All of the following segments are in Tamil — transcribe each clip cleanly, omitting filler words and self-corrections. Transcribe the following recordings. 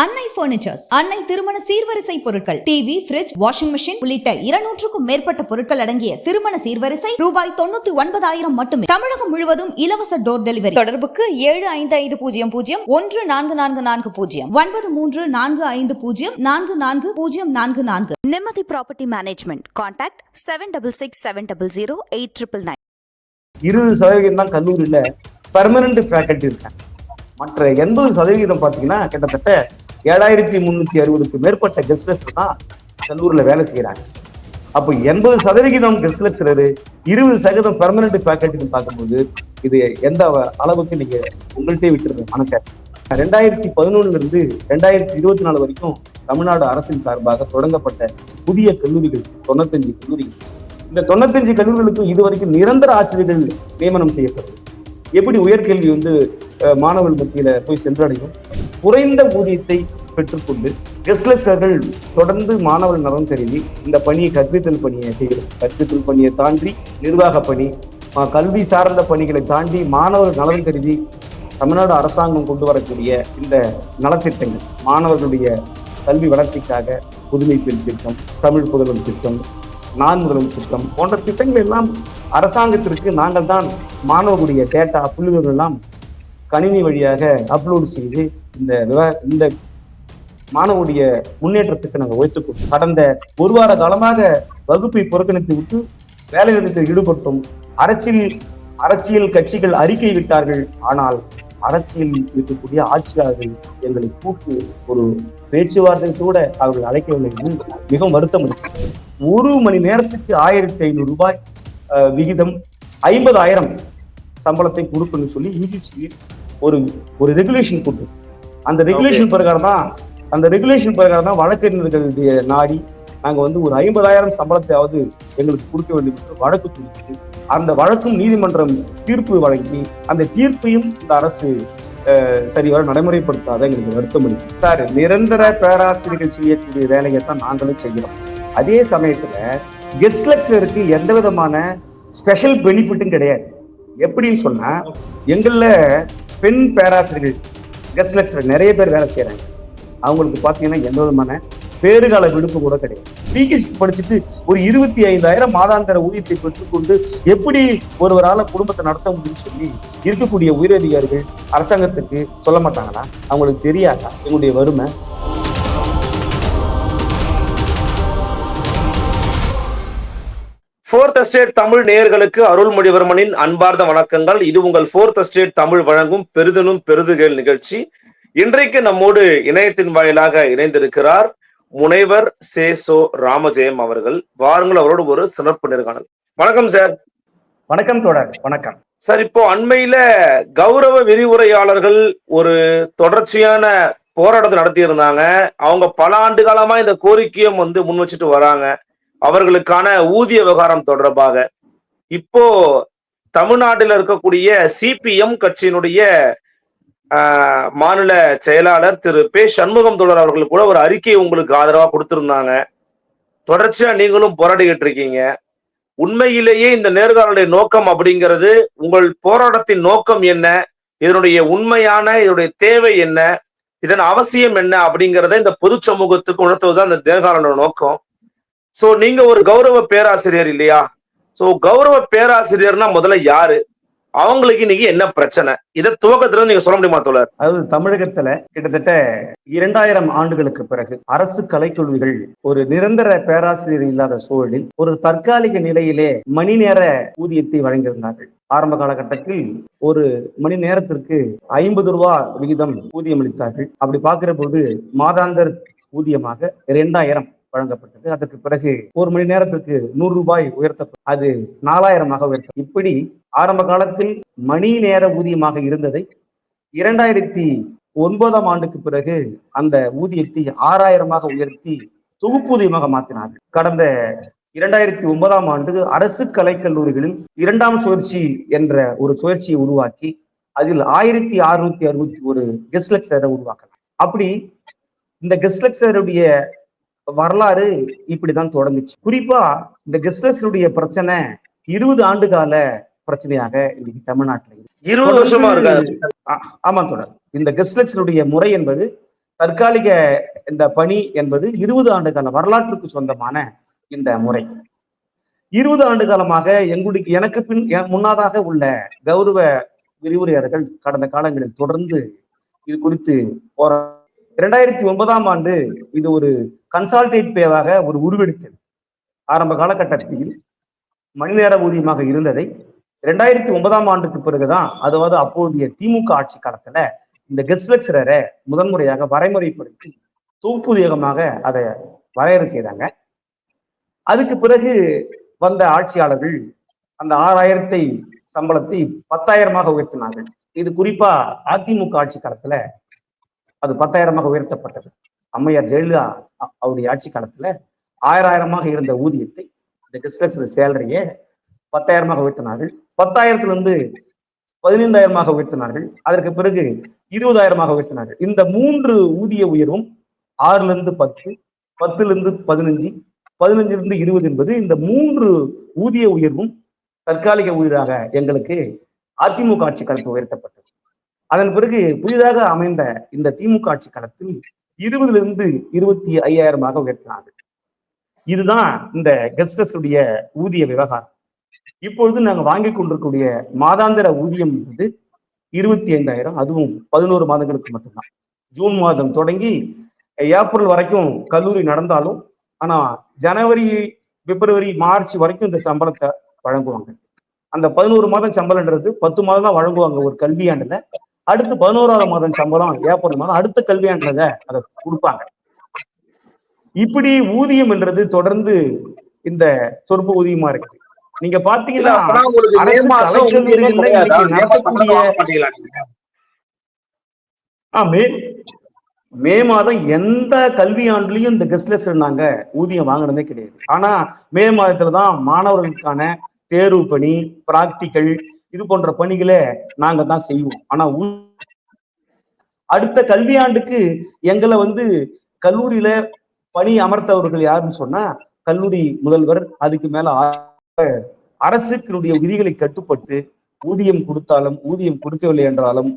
அன்னை பர்னிச்சர்ஸ், அன்னை திருமண சீர்வரிசை பொருட்கள், டிவி, ஃபிரிட்ஜ், வாஷிங் மெஷின் உள்ளிட்ட 200க்கும் மேற்பட்ட பொருட்கள் அடங்கிய திருமண சீர்வரிசை ரூபாய் 99,000 மட்டுமே. தமிழகம் முழுவதும் இலவச டோர் டெலிவரி. தொடர்புக்கு 7550144440 9345044044. நிம்மதி ப்ராப்பர்ட்டி மேனேஜ்மெண்ட். கான்டாக்ட் 7667008999. 20% தான் கல்லூரியில பெர்மனன்ட் ஃபேக்கல்டி இருக்காங்க. மற்ற 80% பாத்தீங்கன்னா கிட்டத்தட்ட 7360க்கு மேற்பட்ட கெஸ்ட் லெக்சரர் தான் கல்லூரியில வேலை செய்யறாங்க. அப்போ 80% கெஸ்ட் லெக்சரர், 20% பெர்மனன்ட் ஃபேக்கல்டின்னு பார்க்கும்போது இது எந்த அளவுக்கு நீங்க உங்கள்கிட்டே விட்டுருங்க மனசாட்சி. 2011 இருந்து 2024 வரைக்கும் தமிழ்நாடு அரசின் சார்பாக தொடங்கப்பட்ட புதிய கல்லூரிகள் 95 கல்லூரிகள். இந்த 95 கல்லூரிகளுக்கும் இதுவரைக்கும் நிரந்தர ஆசிரியர்கள் நியமனம் செய்யப்படுது. எப்படி உயர்கல்வி மாணவர்கள் மத்தியில போய் சென்றடையும்? குறைந்த ஊதியத்தை பெற்றுக்கொண்டு கெஸ்ட் லெக்சரர்கள் தொடர்ந்து மாணவர்கள் நலன் கருதி இந்த பணியை கற்பித்தல் பணியை செய்கிறது. கற்பித்தல் பணியை தாண்டி நிர்வாக பணி, கல்வி சார்ந்த பணிகளை தாண்டி மாணவர்கள் நலன் கருதி தமிழ்நாடு அரசாங்கம் கொண்டு வரக்கூடிய இந்த நலத்திட்டங்கள், மாணவர்களுடைய கல்வி வளர்ச்சிக்காக புதுமை பெண் திட்டம், தமிழ் புதல்வன் திட்டம், நான் முதல்வன் திட்டம் போன்ற திட்டங்கள் எல்லாம் அரசாங்கத்திற்கு நாங்கள் தான் மாணவர்களுடைய டேட்டா புள்ளிவிவரங்கள் எல்லாம் கணினி வழியாக அப்லோடு செய்து இந்த மாணவருடைய முன்னேற்றத்துக்கு நாங்கள் உயர்த்துக்கொண்டோம். கடந்த ஒரு வார காலமாக வகுப்பை புறக்கணித்து விட்டு வேலை நிறுத்தத்தில் ஈடுபட்டோம். அரசியல் கட்சிகள் அறிக்கை விட்டார்கள். ஆனால் அரசியல் இருக்கக்கூடிய ஆட்சியாளர்கள் எங்களை கூட்டு ஒரு பேச்சுவார்த்தை கூட அவர்கள் அழைக்கவில்லை என்று மிகவும் வருத்தம் அளிக்கிறது. ஒரு மணி நேரத்துக்கு 1500 ரூபாய் விகிதம் 50,000 சம்பளத்தை கொடுக்கணும்னு சொல்லி யூஜிசி ஒரு ரெகுலேஷன் போட்டு அந்த ரெகுலேஷன் பிரகாரம் தான் வழக்கறிஞர்களுடைய நாடி நாங்க ஒரு 50,000 சம்பளத்தையாவது எங்களுக்கு கொடுக்க வேண்டும் என்று வழக்கு கொடுத்து அந்த வழக்கும் நீதிமன்றம் தீர்ப்பு வழங்கி அந்த தீர்ப்பையும் இந்த அரசு சரிவர நடைமுறைப்படுத்தாத எங்களுக்கு வருத்தம் அளிக்கும். சார், நிரந்தர பேராசிரியர்கள் செய்யக்கூடிய வேலையை தான் நாங்களும் செய்கிறோம். அதே சமயத்துல கெஸ்ட் லெக்சரருக்கு எந்த விதமான ஸ்பெஷல் பெனிஃபிட்டும் கிடையாது. எப்படின்னு சொன்னா, எங்கள்ல பெண் பேராசிரியர்கள் கெஸ்ட் லெக்சரர் நிறைய பேர் வேலை செய்யறாங்க. அவங்களுக்கு பாத்தீங்கன்னா எந்த விதமான பேறுகால விடுப்பு கூட கிடையாது. பிஹெச்டி படிச்சுட்டு ஒரு 25,000 மாதாந்திர ஊதியத்தை பெற்றுக்கொண்டு எப்படி ஒருவரால குடும்பத்தை நடத்த முடியும்னு சொல்லி இருக்கக்கூடிய உயரதிகாரிகள் அரசாங்கத்துக்கு சொல்ல மாட்டாங்களா? அவங்களுக்கு தெரியாதா எங்களுடைய வறுமை? ஃபோர்த் எஸ்டேட் தமிழ் நேயர்களுக்கு அருள்மொழிவர்மனின் அன்பார்ந்த வணக்கங்கள். இது உங்கள் ஃபோர்த் எஸ்டேட் தமிழ் வழங்கும் பெரிதனும் பெரிதுகள் நிகழ்ச்சி. இன்றைக்கு நம்மோடு இணையத்தின் வாயிலாக இணைந்திருக்கிறார் முனைவர் சேசோ ராமஜெயம் அவர்கள். வாருங்கள், அவரோடு ஒரு சிறப்பு நேர்காணல். வணக்கம் சார். வணக்கம் தோழர். வணக்கம் சார். இப்போ அண்மையில கௌரவ விரிவுரையாளர்கள் ஒரு தொடர்ச்சியான போராட்டத்தை நடத்தி இருந்தாங்க. அவங்க பல ஆண்டு காலமா இந்த கோரிக்கையும் முன் வச்சுட்டு வராங்க, அவர்களுக்கான ஊதிய விவகாரம் தொடர்பாக. இப்போ தமிழ்நாட்டில் இருக்கக்கூடிய சிபிஎம் கட்சியினுடைய மாநில செயலாளர் திரு பே சண்முகம் தோழர் அவர்கள் கூட ஒரு அறிக்கையை உங்களுக்கு ஆதரவா கொடுத்திருந்தாங்க. தொடர்ச்சியா நீங்களும் போராடிக்கிட்டு இருக்கீங்க. உண்மையிலேயே இந்த நேர்காணலுடைய நோக்கம் அப்படிங்கிறது, உங்கள் போராட்டத்தின் நோக்கம் என்ன, இதனுடைய தேவை என்ன, இதன் அவசியம் என்ன அப்படிங்கிறத இந்த பொது சமூகத்துக்கு உணர்த்துவதுதான் இந்த நேர்காணலோட நோக்கம். சோ நீங்க ஒரு கௌரவ பேராசிரியர் இல்லையா? சோ கௌரவ பேராசிரியர்னா முதல்ல யாரு, அவங்களுக்கு இன்னைக்கு என்ன பிரச்சனை, இதை துவக்கத்துல நீங்க சொல்ல முடியுமா தோழர்? அதாவது தமிழகத்துல கிட்டத்தட்ட 2000 ஆண்டுகளுக்கு பிறகு அரசு கலைக்கல்லூரிகள் ஒரு நிரந்தர பேராசிரியர் இல்லாத சூழலில் ஒரு தற்காலிக நிலையிலே மணி நேர ஊதியத்தை வழங்கியிருந்தார்கள். ஆரம்ப காலகட்டத்தில் ஒரு மணி நேரத்திற்கு 50 ரூபாய் விகிதம் ஊதியம் அளித்தார்கள். அப்படி பார்க்கிற போது மாதாந்திர ஊதியமாக 2000 வழங்கப்பட்டது. அதற்கு பிறகு ஒரு மணி நேரத்திற்கு 100 ரூபாய் உயர்த்தப்பட்டது. அது 4000 உயர்த்தப்பட்டது. இப்படி ஆரம்ப காலத்தில் மணி நேர ஊதியமாக இருந்ததை 2009ஆம் ஆண்டுக்கு பிறகு அந்த ஊதியத்தை 6000 உயர்த்தி தொகுப்பூதியமாக மாற்றினார்கள். கடந்த 2009ஆம் ஆண்டு அரசு கலைக்கல்லூரிகளில் 2ஆம் சுழற்சி என்ற ஒரு சுழற்சியை உருவாக்கி அதில் 1661 கெஸ்ட் லெக்சரை உருவாக்கினார். அப்படி இந்த கெஸ்ட் லெக்சருடைய வரலாறு இப்படிதான் தொடங்குச்சு. குறிப்பா இந்த கெஸ்ட் லெக்சருடைய பிரச்சனை 20 ஆண்டு கால பிரச்சனையாக இன்னைக்கு தமிழ்நாட்டில் 20 வருஷமா இருக்கு. ஆமா தொடர். இந்த கெஸ்ட் லெக்சருடைய முறை என்பது தற்காலிக இந்த பணி என்பது 20 ஆண்டு கால வரலாற்றுக்கு சொந்தமான இந்த முறை. 20 ஆண்டு காலமாக எனக்கு பின் முன்னதாக உள்ள கௌரவ விரிவுரையாளர்கள் கடந்த காலங்களில் தொடர்ந்து இது குறித்து 2009ஆம் ஆண்டு இது ஒரு கன்சால்டேட் பேவாக ஒரு உருவெடுத்தது. ஆரம்ப காலகட்டத்தில் மணி நேர ஊதியமாக இருந்ததை 2009ஆம் ஆண்டுக்கு பிறகுதான், அதாவது அப்போதைய திமுக ஆட்சி காலத்துல இந்த கெஸ்ட் லெக்சரரை முதன்முறையாக வரைமுறைப்படுத்தி தொகுப்பூதியமாக அதை வரையறை செய்தாங்க. அதுக்கு பிறகு வந்த ஆட்சியாளர்கள் அந்த 6000 சம்பளத்தை 10,000 உயர்த்தினார்கள். இது குறிப்பா அதிமுக ஆட்சி காலத்துல அது 10,000 உயர்த்தப்பட்டது. அம்மையார் ஜெயலலிதா அவருடைய ஆட்சி காலத்துல 1000 இருந்த ஊதியத்தை, இந்த கெஸ்ட் லெக்சரர் சேலரியை 10,000 உயர்த்தினார்கள். 10,000 15,000 உயர்த்தினார்கள். அதற்கு பிறகு 20,000 உயர்த்தினார்கள். இந்த 3 ஊதிய உயர்வும் 6 10, 10 15, 15 20 என்பது இந்த 3 ஊதிய உயர்வும் தற்காலிக ஊதியராக எங்களுக்கு அதிமுக ஆட்சி காலத்தில் உயர்த்தப்பட்டது. அதன் பிறகு புதிதாக அமைந்த இந்த திமுக ஆட்சி காலத்தில் 20 25,000 உயர்த்தினார்கள். இதுதான் இந்த கெஸ்டர்ஸுடைய ஊதிய விவகாரம். இப்பொழுது நாங்கள் வாங்கி கொண்டிருக்கக்கூடிய மாதாந்திர ஊதியம் என்பது 25,000, அதுவும் 11 மாதங்களுக்கு மட்டும்தான். ஜூன் மாதம் தொடங்கி ஏப்ரல் வரைக்கும் கல்லூரி நடந்தாலும், ஆனா ஜனவரி, பிப்ரவரி, மார்ச் வரைக்கும் இந்த சம்பளத்தை வழங்குவாங்க. அந்த 11 மாதம் சம்பளம்ன்றது 10 மாதம் தான் வழங்குவாங்க ஒரு கல்வியாண்டுல. அடுத்து 11ஆவது மாதம் சம்பளம் ஏப்ரல் மாதம் அடுத்த கல்வியாண்டுல அதை கொடுப்பாங்க. இப்படி ஊதியம் என்றது தொடர்ந்து இந்த சொற்ப ஊதியமா இருக்கு. நீங்க பாத்தீங்கன்னா அரசு கலைக்கல்லூரிகள்ல இன்னைக்கு நடத்தக்கூடிய மே மாதம் எந்த கல்வி ஆண்டுலயும் இந்த கெஸ்ட் லெக்சரர் நாங்க ஊதியம் வாங்கினதே கிடையாது. ஆனா மே மாதத்துலதான் மாணவர்களுக்கான தேர்வு பணி, பிராக்டிக்கல், இது போன்ற பணிகளை நாங்க தான் செய்வோம். ஆனா அடுத்த கல்வியாண்டுக்கு எங்களை கல்லூரியில பணி அமர்த்தவர்கள் யாருன்னு சொன்னா கல்லூரி முதல்வர், அதுக்கு மேல அரசுக்கினுடைய விதிகளை கட்டுப்பட்டு ஊதியம் கொடுத்தாலும் ஊதியம் கொடுக்கவில்லை என்றாலும்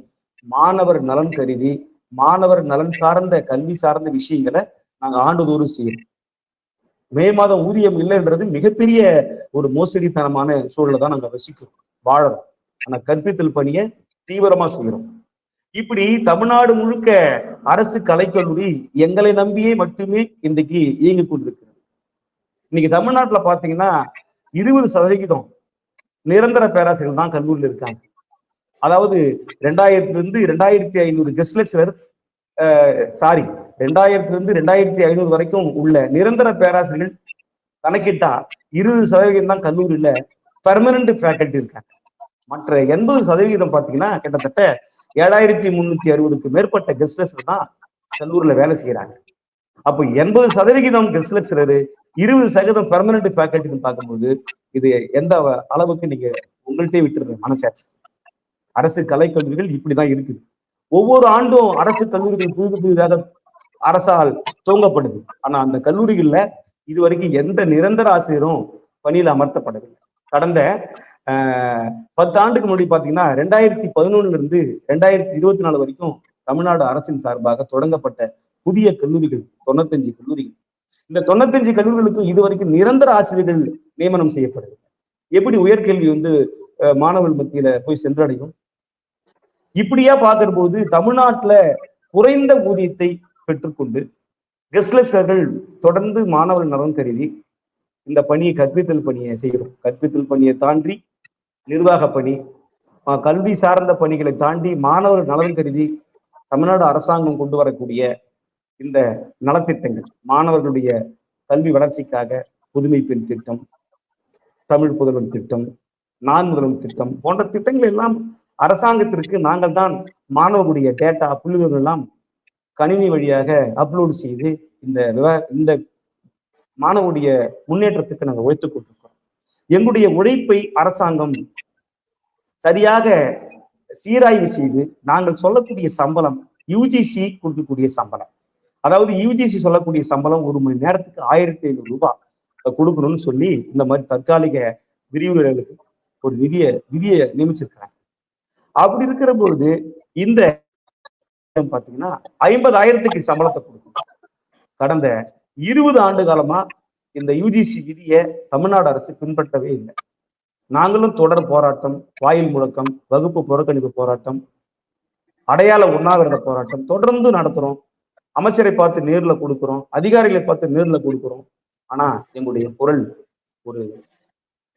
மாணவர் நலன் கருதி மாணவர் நலன் சார்ந்த கல்வி சார்ந்த விஷயங்களை நாங்க ஆண்டுதோறும் செய்யறோம். மே மாதம் ஊதியம் இல்லைன்றது மிகப்பெரிய ஒரு மோசடித்தனமான சூழலை தான் நாங்க வசிக்கிறோம், வாழறோம். ஆனா கற்பித்தல் பணியை தீவிரமா செய்யறோம். இப்படி தமிழ்நாடு முழுக்க அரசு கலைக்கல்லூரி எங்களை நம்பியே மட்டுமே இன்றைக்கு இயங்கி கொண்டிருக்கிறது. இன்னைக்கு தமிழ்நாட்டுல பாத்தீங்கன்னா 20% நிரந்தர பேராசிரியர்கள் தான் கல்லூரியில் இருக்காங்க. அதாவது 2000 2500 கெஸ்ட் லெக்சரர், 2000 2500 வரைக்கும் உள்ள நிரந்தர பேராசிரியர்கள் கணக்கிட்டா 20% தான் கல்லூரியில பெர்மனன்ட் ஃபேக்கல்டி இருக்காங்க. மற்ற 80% பாத்தீங்கன்னா கிட்டத்தட்ட 7360க்கு மேற்பட்ட கெஸ்ட் லெக்சரர் தான் கல்லூரியில வேலை செய்யறாங்க. அப்போ 80% கெஸ்ட் லெக்சரரு, 20% பெர்மனன்ட் ஃபேக்கல்டின்னு பார்க்கும்போது இது எந்த அளவுக்கு நீங்க உங்கள்கிட்டே விட்டுருங்க மனசாட்சி. அரசு கலைக்கல்லூரிகள் இப்படிதான் இருக்குது. ஒவ்வொரு ஆண்டும் அரசு கல்லூரிகள் புதிதாக அரசால் துவங்கப்படுது. ஆனா அந்த கல்லூரிகள்ல இதுவரைக்கும் எந்த நிரந்தர ஆசிரியரும் பணியில் அமர்த்தப்படவில்லை. கடந்த 10 ஆண்டுக்கு முன்னாடி பாத்தீங்கன்னா 2011 2024 வரைக்கும் தமிழ்நாடு அரசின் சார்பாக தொடங்கப்பட்ட புதிய கல்லூரிகள் 95 கல்லூரிகள். இந்த 95 கல்லூரிகளுக்கும் இதுவரைக்கும் நிரந்தர ஆசிரியர்கள் நியமனம் செய்யப்படுது. எப்படி உயர்கல்வி மாணவர்கள் மத்தியில போய் சென்றடையும்? இப்படியா பார்க்கிற போது தமிழ்நாட்டுல குறைந்த ஊதியத்தை பெற்றுக்கொண்டு கெஸ்ட் லெக்சரர்கள் தொடர்ந்து மாணவர் நலன் கருதி இந்த பணியை, கற்பித்தல் பணியை செய்கிறோம். கற்பித்தல் பணியை தாண்டி நிர்வாக பணி, கல்வி சார்ந்த பணிகளை தாண்டி மாணவர் நலன் கருதி தமிழ்நாடு அரசாங்கம் கொண்டு வரக்கூடிய இந்த நலத்திட்டங்கள், மாணவர்களுடைய கல்வி வளர்ச்சிக்காக புதுமை பெண் திட்டம், தமிழ் புதல்வன் திட்டம், நான் முதல்வன் திட்டம் போன்ற திட்டங்கள் எல்லாம் அரசாங்கத்திற்கு நாங்கள் தான் மாணவர்களுடைய டேட்டா புள்ளிவிவரங்கள் எல்லாம் கணினி வழியாக அப்லோடு செய்து இந்த மாணவருடைய முன்னேற்றத்துக்கு நாங்கள் உழைத்துக் கொண்டிருக்கிறோம். எங்களுடைய உழைப்பை அரசாங்கம் சரியாக சீராய்வு செய்து நாங்கள் சொல்லக்கூடிய சம்பளம் யூஜிசி கொடுக்கக்கூடிய சம்பளம், அதாவது யூஜிசி சொல்லக்கூடிய சம்பளம் ஒரு மணி நேரத்துக்கு 1500 ரூபாய் கொடுக்கணும்னு சொல்லி இந்த மாதிரி தற்காலிக விரிவுரைகளுக்கு ஒரு விதியை நியமிச்சிருக்கிறாங்க. அப்படி இருக்கிற பொழுது இந்த பாத்தீங்கன்னா 50,000க்கு சம்பளத்தை கொடுக்கும். கடந்த 20 ஆண்டு காலமா இந்த யுஜிசி விதியை தமிழ்நாடு அரசு பின்பற்றவே இல்லை. நாங்களும் தொடர் போராட்டம், வாயில் முழக்கம், வகுப்பு புறக்கணிப்பு போராட்டம், அடையாள உண்ணாவிரத போராட்டம் தொடர்ந்து நடத்துறோம். அமைச்சரை பார்த்து நேர்ல கொடுக்கிறோம், அதிகாரிகளை பார்த்து நேர்ல கொடுக்கிறோம். ஆனா எங்களுடைய குரல் ஒரு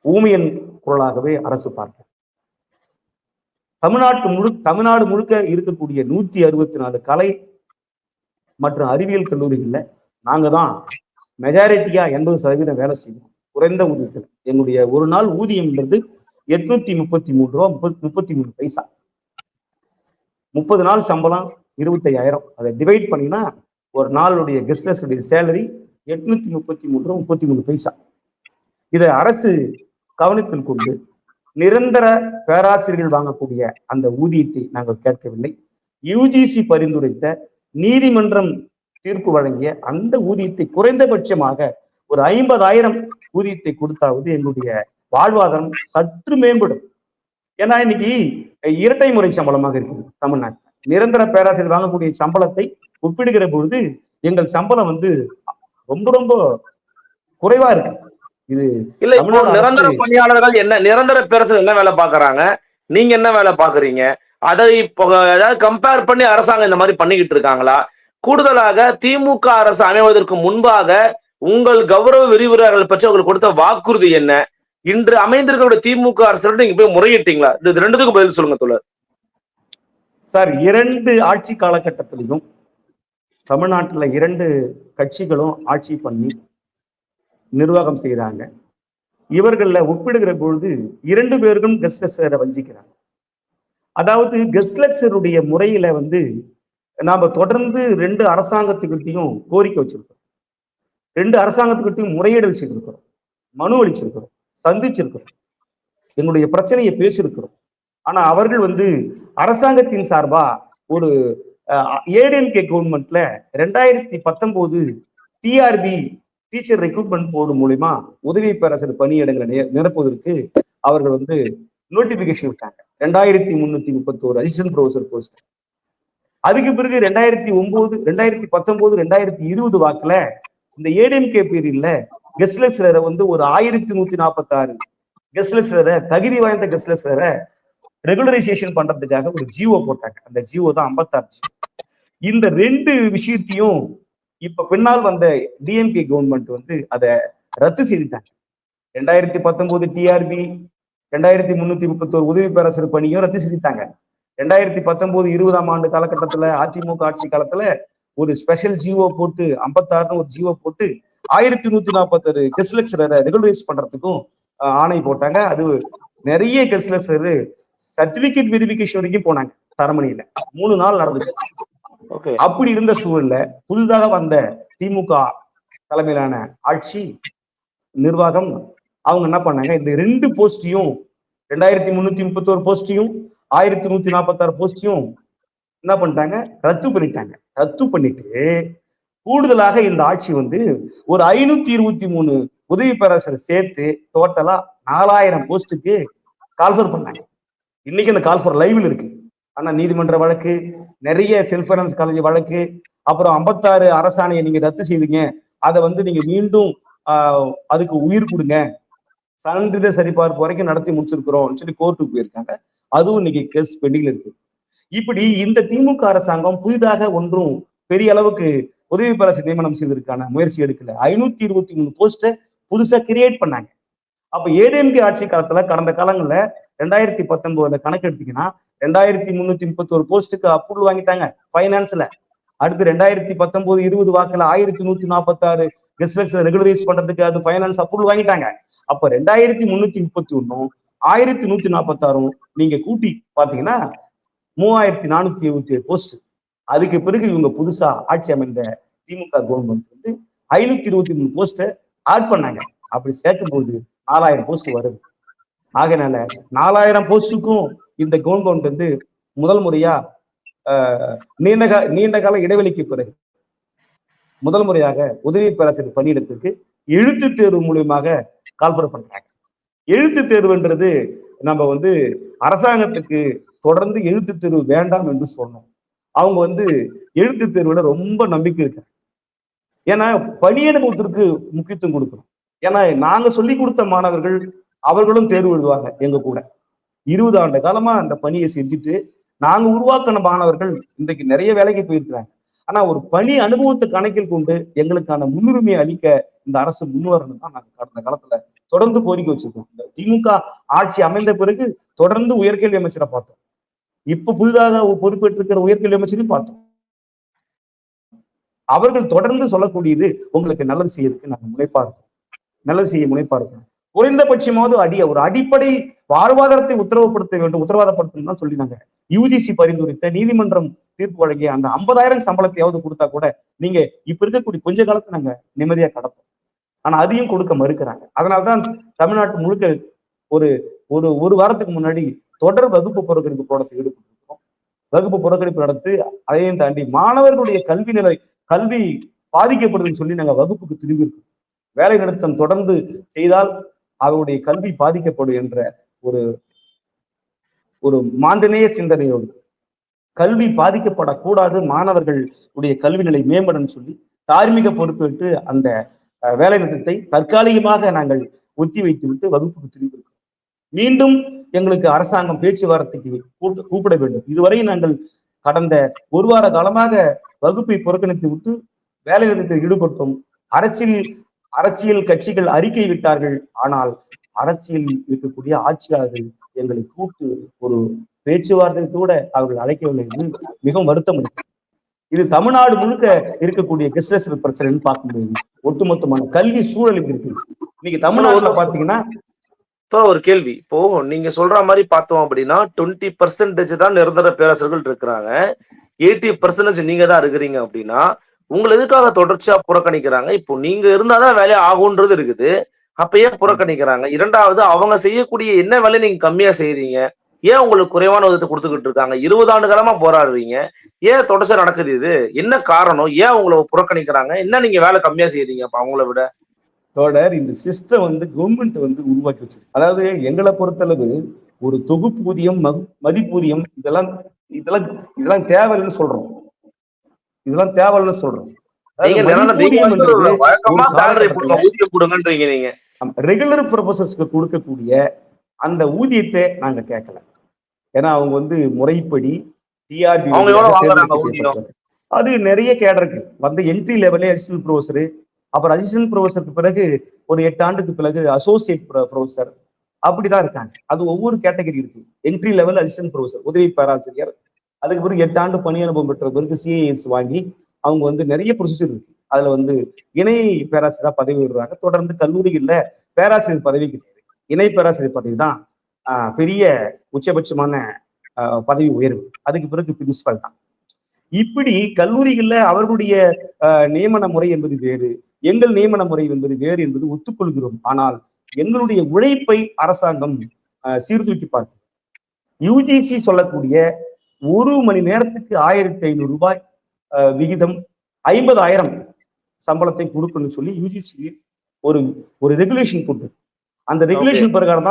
ஊமையன் குரலாகவே அரசு பார்க்க. தமிழ்நாடு முழுக்க இருக்கக்கூடிய 164 கலை மற்றும் அறிவியல் கல்லூரிகள்ல நாங்க தான் மெஜாரிட்டியா 80% வேலை செய்வோம். குறைந்த ஊதியத்தில் எங்களுடைய ஒரு நாள் ஊதியம்ன்றது 833 ரூபா 33 பைசா. 30 நாள் சம்பளம் 25,000. அதை டிவைட் பண்ணினா ஒரு நாளுடைய கெஸ்ட் சேலரி 833 ரூபா 33 பைசா. இதை அரசு கவனத்தில் கொண்டு நிரந்தர பேராசிரியர்கள் வாங்கக்கூடிய அந்த ஊதியத்தை நாங்கள் கேட்கவில்லை. யுஜிசி பரிந்துரைத்த நீதிமன்றம் தீர்ப்பு வழங்கிய அந்த ஊதியத்தை குறைந்தபட்சமாக ஒரு 50,000 ஊதியத்தை கொடுத்தாவது எங்களுடைய வாழ்வாதாரம் சற்று மேம்படும். ஏன்னா இன்னைக்கு இரட்டை முறை சம்பளமாக இருக்குது தமிழ்நாட்டில். நிரந்தர பேராசிரியர் வாங்கக்கூடிய சம்பளத்தை ஒப்பிடுகிற பொழுது எங்கள் சம்பளம் ரொம்ப ரொம்ப குறைவா இருக்கு. இது இல்ல, இப்போ நிரந்தர பணியாளர்கள் நிரந்தர பேராசிரியர் என்ன வேலை பாக்குறாங்க, நீங்க என்ன வேலை பாக்குறீங்க? அதை இப்போ ஏதாவது கம்பேர் பண்ணி அரசாங்கம் இந்த மாதிரி பண்ணிக்கிட்டு இருக்காங்களா? கூடுதலாக திமுக அரசு அமைவதற்கு முன்பாக உங்கள் கௌரவ விரிவுரையாளர்கள் பற்றி அவங்களுக்கு கொடுத்த வாக்குறுதி என்ன? இன்று அமைந்திருக்கிற திமுக அரசு நீங்க போய் முறையிட்டீங்களா? இது ரெண்டுத்துக்கும் பதில் சொல்லுங்க தோழர். சார், 2 ஆட்சி காலகட்டத்திலையும் தமிழ்நாட்டுல 2 கட்சிகளும் ஆட்சி பண்ணி நிர்வாகம் செய்யறாங்க. இவர்கள ஒப்பிடுகிற பொழுது 2 பேருக்கும் கெஸ்ட் லெக்சரை வஞ்சிக்கிறாங்க. அதாவது கெஸ்ட் லெக்சருடைய முறையில நாம தொடர்ந்து 2 அரசாங்கத்துக்கிட்டையும் கோரிக்கை வச்சிருக்கிறோம். 2 அரசாங்கத்துக்கிட்டையும் முறையீடு செய்திருக்கிறோம், மனு அளிச்சிருக்கிறோம், சந்திச்சிருக்கிறோம், எங்களுடைய பிரச்சனையை பேசியிருக்கிறோம். ஆனா அவர்கள் அரசாங்கத்தின் சார்பா ஒரு ஏடிஎம்கே கவர்மெண்ட்ல 2019 டிஆர்பி டீச்சர் ரெக்ரூட்மெண்ட் போர்டு மூலமா உதவி பேராசிரியர் பணியிடங்களை நிரப்புவதற்கு அவர்கள் நோட்டிபிகேஷன் விட்டாங்க. 2331 அசிஸ்டன்ட் ப்ரொஃபசர் போஸ்ட். அதுக்கு பிறகு 2019, 2020 வாக்குல இந்த ஏடிஎம்கே பீரியட்ல கெஸ்ட் லெக்சரரை ஒரு 1146 கெஸ்ட் லெக்சரரை, தகுதி வாய்ந்த கெஸ்ட் லெக்சரரை ரெகுலரைசேஷன் பண்றதுக்காக ஒரு ஜிஓ போட்டாங்க. அந்த ஜிஓ தான் 56. இந்த 2 விஷயத்தையும் இப்ப பின்னால் வந்த டிஎம்கே கவர்மெண்ட் அதை ரத்து செய்துட்டாங்க. 2019 டிஆர்பி, 2331 உதவி பேராசிரியர் பணியும் ரத்து செய்துட்டாங்க. 2019-20ஆம் ஆண்டு காலகட்டத்துல அதிமுக ஆட்சி காலத்துல ஒரு ஸ்பெஷல் ஜிஓ போட்டு 56 ஒரு ஜிஓ போட்டு 1146 கெஸ்ட் லெக்சரரை ரெகுலரைஸ் பண்றதுக்கும் ஆணை போட்டாங்க. அது நிறைய கெஸ்ட் லெக்சரர் சர்டிபிகேட் வெரிஃபிகேஷன் வரைக்கும் போனாங்க. தரமணியில 3 நாள் நடந்துச்சு. அப்படி இருந்த சூழல்ல புதிதாக வந்த திமுக தலைமையிலான ஆட்சி நிர்வாகம் அவங்க என்ன பண்ணாங்க, இந்த 2 போஸ்டையும் 2331 போஸ்டையும் 1146 போஸ்டையும் என்ன பண்ணிட்டாங்க, ரத்து பண்ணிட்டாங்க. ரத்து பண்ணிட்டு கூடுதலாக இந்த ஆட்சி ஒரு 523 உதவி பேராசிரியர் சேர்த்து டோட்டலா 4000 போஸ்டுக்கு கால்ஃபர் பண்ணாங்க. இன்னைக்கு அந்த கால்ஃபர் லைவ்ல இருக்கு. ஆனா நீதிமன்ற வழக்கு, நிறைய செல்ஃப் ஃபைனான்ஸ் காலேஜ் வழக்கு, அப்புறம் 56 அரசாணையை நீங்க ரத்து செய்தீங்க, அதை நீங்க மீண்டும் அதுக்கு உயிர் கொடுங்க, சான்றிதழ் சரிபார்ப்பு வரைக்கும் நடத்தி முடிச்சிருக்கிறோம் சொல்லி கோர்ட்டுக்கு போயிருக்காங்க. அதுவும் இன்னைக்கு கேஸ் பெண்டிங்ல இருக்கு. இப்படி இந்த திமுக அரசாங்கம் புதிதாக ஒன்றும் பெரிய அளவுக்கு உதவி பேராசிரியர் நியமனம் செய்வதற்கான முயற்சி எடுக்கல. 523 போஸ்ட புதுசா கிரியேட் பண்ணாங்க. அப்ப ஏடிஎம்கே ஆட்சி காலத்துல கடந்த காலங்கள்ல 2019 கணக்கு எடுத்தீங்கன்னா 2331 போஸ்டுக்கு அப்ரூவல் வாங்கிட்டாங்க பைனான்ஸ்ல. அடுத்து 2019-20 வாக்குல 1146 கெஸ்ட் லெக்சரர் ரெகுலரைஸ் பண்றதுக்கு அது பைனான்ஸ் அப்ரூவல் வாங்கிட்டாங்க. அப்ப 2331 1146 நீங்க கூட்டி பாத்தீங்கன்னா 3477 போஸ்ட். அதுக்கு பிறகு இவங்க புதுசா ஆட்சி அமைந்த திமுக கவர்மெண்ட் 523 போஸ்ட ஆட் பண்ணாங்க. அப்படி சேர்க்கும் போது 4000 போஸ்ட் வருது. ஆகையினால 4000 போஸ்டுக்கும் இந்த கவர்மெண்ட் முதல் முறையா நீண்ட கால இடைவெளிக்கு பிறகு முதல் முறையாக உதவி பேராசிரியர் பணியிடத்திற்கு எழுத்து தேர்வு மூலியமாக கால்பர் பண்றாங்க. எழுத்து தேர்வுன்றது நம்ம அரசாங்கத்துக்கு தொடர்ந்து எழுத்து தேர்வு வேண்டாம் என்று சொன்னோம். அவங்க வந்து எழுத்து தேர்வுல ரொம்ப நம்பிக்கை இருக்கு. ஏன்னா பணி அனுபவத்திற்கு முக்கியத்துவம் கொடுக்கணும். ஏன்னா நாங்க சொல்லி கொடுத்த மாணவர்கள் அவர்களும் தேர்வு எழுதுவாங்க எங்க கூட. 20 ஆண்டு காலமா அந்த பணியை செஞ்சுட்டு நாங்க உருவாக்கின மாணவர்கள் இன்றைக்கு நிறைய வேலைக்கு போயிருக்கிறாங்க. ஆனா ஒரு பணி அனுபவத்தை கணக்கில் கொண்டு எங்களுக்கான முன்னுரிமையை அளிக்க இந்த அரசு முன்வரணும் தான் நாங்க கடந்த காலத்துல தொடர்ந்து கோரிக்கை வச்சிருக்கோம். இந்த திமுக ஆட்சி அமைந்த பிறகு தொடர்ந்து உயர்கல்வி அமைச்சரை பார்த்தோம். இப்ப புதிதாக பொறுப்பேற்றிருக்கிற உயர்கல்வி அமைச்சரையும் பார்த்தோம். அவர்கள் தொடர்ந்து சொல்லக்கூடியது உங்களுக்கு நல்லது செய்யறதுக்கு நாங்க முனைப்பா இருக்கோம், நல்லது செய்ய முனைப்பா இருக்கோம். குறைந்தபட்சமாவது ஒரு அடிப்படை வாழ்வாதாரத்தை உத்தரவாதப்படுத்தணும் தான் சொல்லினாங்க. யுஜிசி பரிந்துரைத்த நீதிமன்றம் தீர்ப்பு வழங்கிய அந்த 50,000 சம்பளத்தையாவது கொடுத்தா கூட நீங்க இப்ப இருக்கக்கூடிய கொஞ்ச காலத்தை நாங்க நிம்மதியா கடப்போம். ஆனா அதையும் கொடுக்க மறுக்கிறாங்க. அதனால்தான் தமிழ்நாட்டு முழுக்க ஒரு ஒரு வாரத்துக்கு முன்னாடி தொடர் வகுப்பு புறக்கணிப்பு போராட்டத்தை ஈடுபட்டிருக்கிறோம். வகுப்பு புறக்கணிப்பு நடத்தி அதையும் தாண்டி மாணவர்களுடைய கல்வி பாதிக்கப்படுதுன்னு சொல்லி நாங்க வகுப்புக்கு திரும்பி இருக்கோம். வேலை நிறுத்தம் தொடர்ந்து செய்தால் அவருடைய கல்வி பாதிக்கப்படும் என்ற ஒரு ஒரு மாந்தநேய சிந்தனையோடு கல்வி பாதிக்கப்படக்கூடாது, மாணவர்களுடைய கல்வி நிலை மேம்படும் சொல்லி தார்மீக பொறுப்பேற்று அந்த வேலை நிறுத்தத்தை தற்காலிகமாக நாங்கள் ஒத்தி வைத்து விட்டு வகுப்புக்கு திரும்பி இருக்கோம். மீண்டும் எங்களுக்கு அரசாங்கம் பேச்சுவார்த்தைக்கு கூப்பிட வேண்டும். இதுவரை நாங்கள் கடந்த ஒரு வார காலமாக வகுப்பை புறக்கணித்து விட்டு வேலை நிறுத்தத்தில் ஈடுபட்டோம். அரசியல் கட்சிகள் அறிக்கை விட்டார்கள். ஆனால் அரசியல் இருக்கக்கூடிய ஆட்சியாளர்கள் எங்களை கூட்டு ஒரு பேச்சுவார்த்தை கூட அவர்கள் அழைக்கவில்லை என்று மிகவும் வருத்தம் இருக்கு. இது தமிழ்நாடு முழுக்க இருக்கக்கூடிய கெஸ்ட் பிரச்சனைன்னு பார்க்க முடியும். ஒட்டுமொத்தமான கல்வி சூழல் இருக்கு. இன்னைக்கு தமிழ்நாடுல பாத்தீங்கன்னா ஒரு கேள்வி. இப்போ நீங்க சொல்ற மாதிரி பார்த்தோம் அப்படின்னா 20% தான் நிரந்தர பேராசிரியர்கள் இருக்கிறாங்க, 80% நீங்க தான் இருக்கிறீங்க அப்படின்னா உங்களை எதுக்காக தொடர்ச்சியா புறக்கணிக்கிறாங்க? இப்போ நீங்க இருந்தாதான் வேலையை ஆகுன்றது இருக்குது, அப்ப ஏன் புறக்கணிக்கிறாங்க? இரண்டாவது, அவங்க செய்யக்கூடிய என்ன வேலையை நீங்க கம்மியா செய்யறீங்க? ஏன் உங்களுக்கு குறைவான விதத்தை கொடுத்துக்கிட்டு இருக்காங்க? 20 ஆண்டு காலமா போராடுறீங்க, ஏன் தொடர்ச்சியா நடக்குது? இது என்ன காரணம்? ஏன் உங்களை புறக்கணிக்கிறாங்க? என்ன நீங்க வேலை கம்மியா செய்யறீங்க அப்ப அவங்கள விட? தொடர் இந்த சிஸ்டம் கவர்மெண்ட் உருவாக்கி வச்சிருக்கு. அதாவது எங்களை பொறுத்தளவு ஒரு தொகுப்பூதியம், மதிப்பூதியம் இதெல்லாம் இதெல்லாம் இதெல்லாம் தேவைன்னு சொல்றோம். இதெல்லாம் தேவைன்னு சொல்றோம். ரெகுலர் ப்ரொஃபசர்ஸ்க்கு கொடுக்கக்கூடிய அந்த ஊதியத்தை நாங்க கேட்கல. ஏன்னா அவங்க முறைப்படி டிஆர்பி அது நிறைய கேடருக்கு என்ட்ரி லெவலே அசிஸ்டன்ட் ப்ரொஃபசர், அப்புறம் அசிஸ்டன்ட் ப்ரொஃபசருக்கு பிறகு ஒரு 8 ஆண்டுக்கு பிறகு அசோசியேட் ப்ரொஃபசர் அப்படிதான் இருக்காங்க. அது ஒவ்வொரு கேட்டகரி இருக்கு. என்ட்ரி லெவல் அசிஸ்டன்ட் ப்ரொஃபசர், உதவி பேராசிரியர், அதுக்கு பிறகு 8 ஆண்டு பணி அனுபவம் பெற்ற பிறகு சிஏஎஸ் வாங்கி அவங்க நிறைய ப்ரொசீஜர் இருக்கு. அதுல இணை பேராசிரியரா பதவி விடுறாங்க. தொடர்ந்து கல்லூரிகள்ல பேராசிரியர் பதவி கிடையாது, இணை பேராசிரியர் பதவி தான் பெரிய உச்சபட்சமான பதவி உயர்வு. அதுக்கு பிறகு பிரின்சிபல் தான். இப்படி கல்லூரிகள்ல அவர்களுடைய நியமன முறை என்பது வேறு, எங்கள் நியமன முறை என்பது வேறு என்பது ஒத்துக்கொள்கிறோம். ஆனால் எங்களுடைய உழைப்பை அரசாங்கம் சீர்தூக்கி பார்க்கும். யுஜிசி சொல்லக்கூடிய ஒரு மணி நேரத்துக்கு 1500 ரூபாய் விகிதம் 50,000 சம்பளத்தை கொடுக்கணும்னு சொல்லி யுஜிசி ஒரு ரெகுலேஷன் போட்டு, அந்த ரெகுலேஷன் பிரகாரம்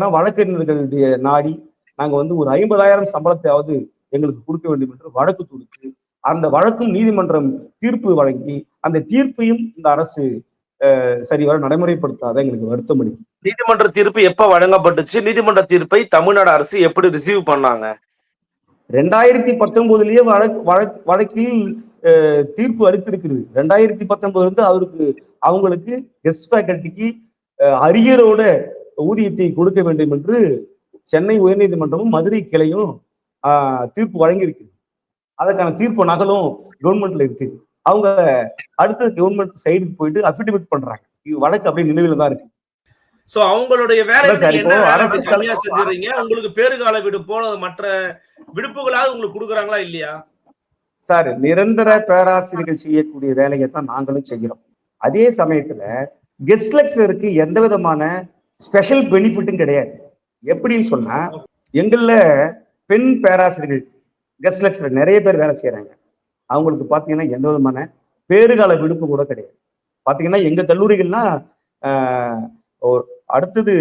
தான் வழக்கறிஞர்களுடைய நாடி நாங்க ஒரு 50,000 சம்பளத்தையாவது எங்களுக்கு கொடுக்க வேண்டும் என்று வழக்கு தொடுத்து, அந்த வழக்கும் நீதிமன்றம் தீர்ப்பு வழங்கி, அந்த தீர்ப்பையும் இந்த அரசு சரிவர நடைமுறைப்படுத்தாத எங்களுக்கு வருத்தம் அளிக்கும். நீதிமன்ற தீர்ப்பு எப்ப வழங்கப்பட்டுச்சு? நீதிமன்ற தீர்ப்பை தமிழ்நாடு அரசு எப்படி ரிசீவ் பண்ணாங்க? 2019 வழக்கில் தீர்ப்பு அளித்திருக்கிறது. 2019 அவங்களுக்கு கெஸ்ட் ஃபேக்கல்டிக்கு அரியரோட ஊதியத்தை கொடுக்க வேண்டும் என்று சென்னை உயர்நீதிமன்றமும் மதுரை கிளையும் தீர்ப்பு வழங்கியிருக்கு. அதற்கான தீர்ப்பு நகலும் கவர்மெண்ட்ல இருக்கு. அவங்க அடுத்த கவர்மெண்ட் சைடுக்கு போயிட்டு அபிடவிட் பண்றாங்க. இது வழக்கு அப்படியே நிலுவையில தான் இருக்கு. சோ அவங்களுடைய வேலை செஞ்சுறீங்க. உங்களுக்கு பேறுகால விடுப்போ மற்ற விடுப்புகளாக உங்களுக்கு கொடுக்குறாங்களா இல்லையா? சார், நிரந்தர பேராசிரியர்கள் செய்யக்கூடிய வேலையை தான் நாங்களும் செய்கிறோம். அதே சமயத்துல கெஸ்ட் லெக்சரருக்கு எந்த விதமான ஸ்பெஷல் பெனிஃபிட்டும் கிடையாது. எப்படின்னு சொன்னா, எங்கள்ல பெண் பேராசிரியர்கள் கெஸ்ட் லெக்சரர் நிறைய பேர் வேலை செய்யறாங்க. அவங்களுக்கு பாத்தீங்கன்னா எந்த விதமான பேறுகால விடுப்பு கூட கிடையாது. பாத்தீங்கன்னா எங்க கல்லூரிகள்னா அடுத்தது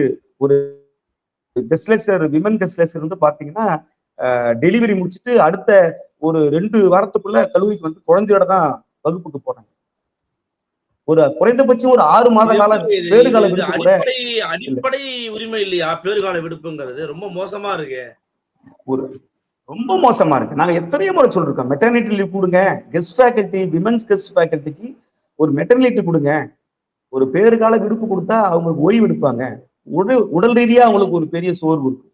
ஒரு guest lecturer, women guest lecturer பாத்தீங்கன்னா டெலிவரி முடிச்சுட்டு அடுத்த ஒரு 2 வாரத்துக்குள்ள கல்லூரிக்கு வந்து குழந்தையோட தான் வகுப்புக்கு போறாங்க. ஒரு குறைந்தபட்சம் ஒரு 6 மாத இது கால எப்படி இது இது பேறுகால இது விடுப்பு கூட அடிப்படை இல்ல. அடிப்படை உரிமை இல்லையா? பேறுகால விடுப்புங்கிறது ரொம்ப மோசமா இருக்கே. ஒரு ரொம்ப மோசமா இருக்கு. நாங்க எத்தனையோ முறை சொல்லிருக்கோம். மெட்டர்னிட்டி லீவ் குடுங்க. கெஸ்ட் ஃபேக்கல்டி, விமென்ஸ் கெஸ்ட் ஃபேக்கல்டிக்கு ஒரு மெட்டர்னிட்டி குடுங்க. ஒரு பேறுகால விடுப்பு குடுத்தா அவங்களுக்கு ஓய்வு எடுப்பாங்க. உடல் ரீதியா அவங்களுக்கு ஒரு பெரிய சோர்வு இருக்கும்.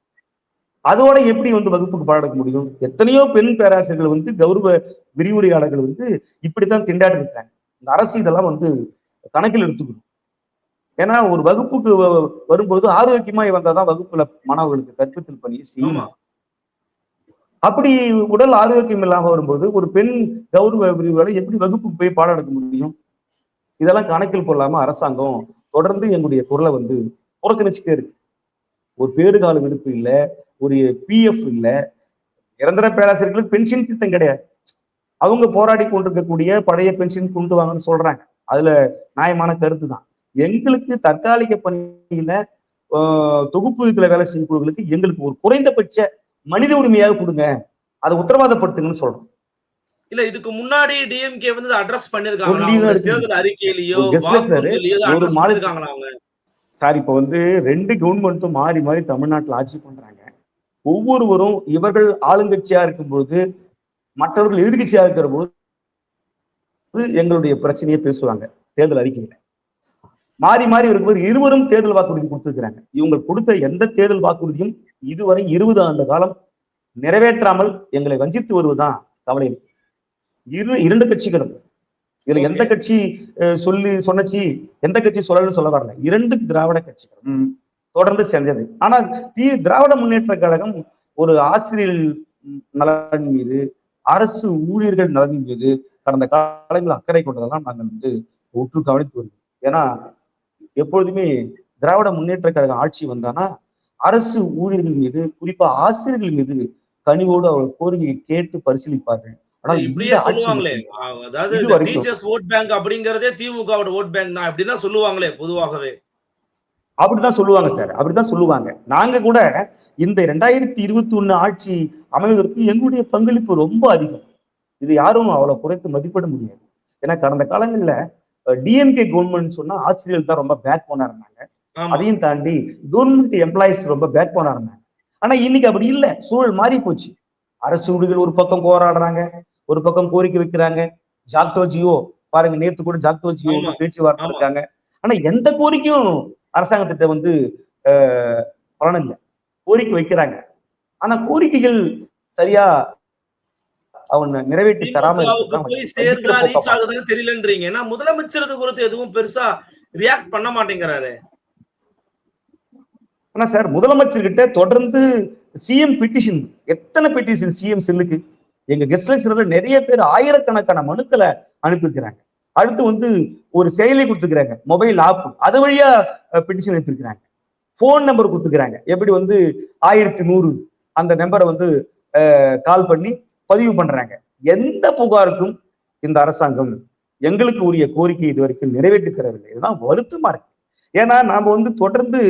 அதோட எப்படி வந்து வகுப்புக்கு பாடம் எடுக்க முடியும்? எத்தனையோ பெண் பேராசிரியர்கள் வந்து கௌரவ விரிவுரையாளர்கள் வந்து இப்படித்தான் திண்டாடி இருக்காங்க. இந்த அரசு இதெல்லாம் வந்து கணக்கில் எடுத்துக்கணும். ஏன்னா ஒரு வகுப்புக்கு வரும்போது ஆரோக்கியமாய் வந்தாதான் வகுப்புல மாணவர்களுக்கு கற்பித்தல் பணியை செய்ய ஆமா. முடியும். அப்படி உடல் ஆரோக்கியம் இல்லாம வரும்போது ஒரு பெண் கௌரவ விரிவுரையாளர் எப்படி வகுப்புக்கு போய் பாடம் எடுக்க முடியும்? இதெல்லாம் கணக்கில் கொள்ளாம அரசாங்கம் தொடர்ந்து எங்களுடைய குரலை வந்து புறக்கணிச்சுட்டே இருக்கு. ஒரு பேறுகால விடுப்பு இல்ல, ஒரு பிஎஃப் இல்ல, நிரந்தர பேராசிரியர்களுக்கு பென்ஷன் திட்டம் கிடையாது. அவங்க போராடி கொண்டிருக்கக்கூடிய பழைய பென்ஷன் கொண்டு வாங்கன்னு சொல்றாங்க. அதுல நியாயமான கருத்து தான். எங்களுக்கு தற்காலிக பணியில தொகுப்பு இதுல வேலை செய்யக்கூடியவர்களுக்கு எங்களுக்கு ஒரு குறைந்தபட்ச மனித உரிமையாக கொடுங்க. அதை உத்தரவாதப்படுத்துங்கன்னு சொல்றோம். இல்ல இதுக்கு முன்னாடி டிஎம்கே வந்து அட்ரஸ் ஒரு பண்ணிருக்காங்களா? லீவ் தான் அவங்களுடைய எடுக்குது. தேர்தல் அறிக்கையிலயோ, ஒரு கெஸ்ட் லெக்சரர் வாக்குறுதியிலயோ ஒரு அட்ரஸ் மாதத்துக்கு பண்ணிருக்காங்களா அவங்க? சார் இப்ப வந்து 2 கவர்மெண்ட்டும் மாறி மாறி தமிழ்நாட்டுல ஆட்சி பண்றாங்க. ஒவ்வொருவரும் இவர்கள் ஆளுங்கட்சியா இருக்கும்போது மற்றவர்கள் எதிர்கட்சியா இருக்கிற போது எங்களுடைய பிரச்சனையை பேசுவாங்க தேர்தல் அறிக்கையில. மாறி மாறி இருக்கும்போது இருவரும் தேர்தல் வாக்குறுதி கொடுத்திருக்கிறாங்க. இவங்க கொடுத்த எந்த தேர்தல் வாக்குறுதியும் இதுவரை 20 ஆண்டு காலம் நிறைவேற்றாமல் எங்களை வஞ்சித்து வருவதுதான் கவலை. இரண்டு கட்சிகளும் இதுல எந்த ஓகே. கட்சி சொன்னச்சு, எந்த கட்சி சொல்லலன்னு சொல்ல வரல. 2 திராவிட கட்சிகளும் தொடர்ந்து செஞ்சது. ஆனால் திராவிட முன்னேற்ற கழகம் ஒரு ஆசிரியர் நலன் மீது, அரசு ஊழியர்கள் நலன் மீது கடந்த காலங்களில் அக்கறை கொண்டதெல்லாம் நாங்கள் வந்து உற்று கவனித்து வருகிறோம். ஏன்னா எப்பொழுதுமே திராவிட முன்னேற்ற கழகம் ஆட்சி வந்தானா அரசு ஊழியர்கள் மீது, குறிப்பா ஆசிரியர்கள் மீது கனிவோடு அவர் கோரிக்கையை கேட்டு பரிசீலிப்பார்கள். இல்ல ஆனால் இந்த இப்படியே ஆட்சி சொல்லுவாங்களே. மட்டும்தான் அதாவது இது இந்த வரைக்கும் டீச்சர்ஸ் வோட் பேங்க் அப்படிங்கிறதே திமுகவோட வோட் பேங்க் தான். இப்படிதான் சொல்லுவாங்களே பொதுவாகவே. அப்படித்தான் சொல்லுவாங்க சார். அப்படித்தான் சொல்லுவாங்க. நாங்க கூட இந்த 2021 ஆட்சி அமைவதற்கு எங்களுடைய பங்களிப்பு ரொம்ப அதிகம். இது யாரும் அவ்வளவு குறைத்து மதிப்பிட முடியாது. ஏன்னா கடந்த காலங்கள்ல டிஎம்கே கவர்மெண்ட் சொன்னா ஆசிரியர்கள் தான் ரொம்ப பேக் போனா இருந்தாங்க. ஆமா. அதையும் தாண்டி கவர்மெண்ட் எம்ப்ளாயிஸ் ரொம்ப பேக் போனா இருந்தாங்க. ஆனா இன்னைக்கு அப்படி இல்ல. சூழல் மாறி போச்சு. அரசு ஊழியர்கள் ஒரு பக்கம் போராடுறாங்க, ஒரு பக்கம் கோரிக்கை வைக்கிறாங்க. ஜாக்டோ ஜியோ பாருங்க, நேத்து கூட ஜாக்டோ ஜியோ ஆமா. பேச்சுவார்த்தை ஆமா. இருக்காங்க. ஆனா எந்த கோரிக்கையும் அரசாங்கத்திட்ட வந்து பலன் இல்லை. கோரிக்கை வைக்கிறாங்க. ஆனா கோரிக்கைகள் சரியா அவங்க நிறைவேற்றி தராம திமுகவுக்கு இருக்கிறது போய் வஞ்சிக்கிற சேருதா, போக்கா ரீச் பார்க்கிறோம். ஆகுதான்னு தெரியலன்றீங்க. ஏன்னா முதலமைச்சர் இது குறித்து எதுவும் பெருசா ரியாக்ட் பண்ண மாட்டேங்கிறாரு. ஆனா சார் முதலமைச்சர்கிட்ட தொடர்ந்து சிஎம் பெட்டிஷன், எத்தனை பெட்டிஷன் சிஎம் செல்லுக்கு எங்க கெஸ்ட் லெக்சர்ல நிறைய பேர் ஆயிரக்கணக்கான மனுக்களை அனுப்பியிருக்கிறாங்க. அடுத்து வந்து ஒரு செயலி கொடுத்துக்கிறாங்க, மொபைல் ஆப், அது வழியா பெட்டிஷன் அனுப்பியிருக்கிறாங்க. போன் நம்பர் கொடுத்துக்கிறாங்க. எப்படி வந்து 1100 அந்த நம்பரை வந்து கால் பண்ணி பதிவு பண்றாங்க. எந்த புகாருக்கும் இந்த அரசாங்கம் எங்களுக்கு உரிய கோரிக்கை இதுவரைக்கும் நிறைவேற்றி தரவில்லை. இதுதான் வருத்தமா இருக்கு. ஏன்னா நாம வந்து தொடர்ந்து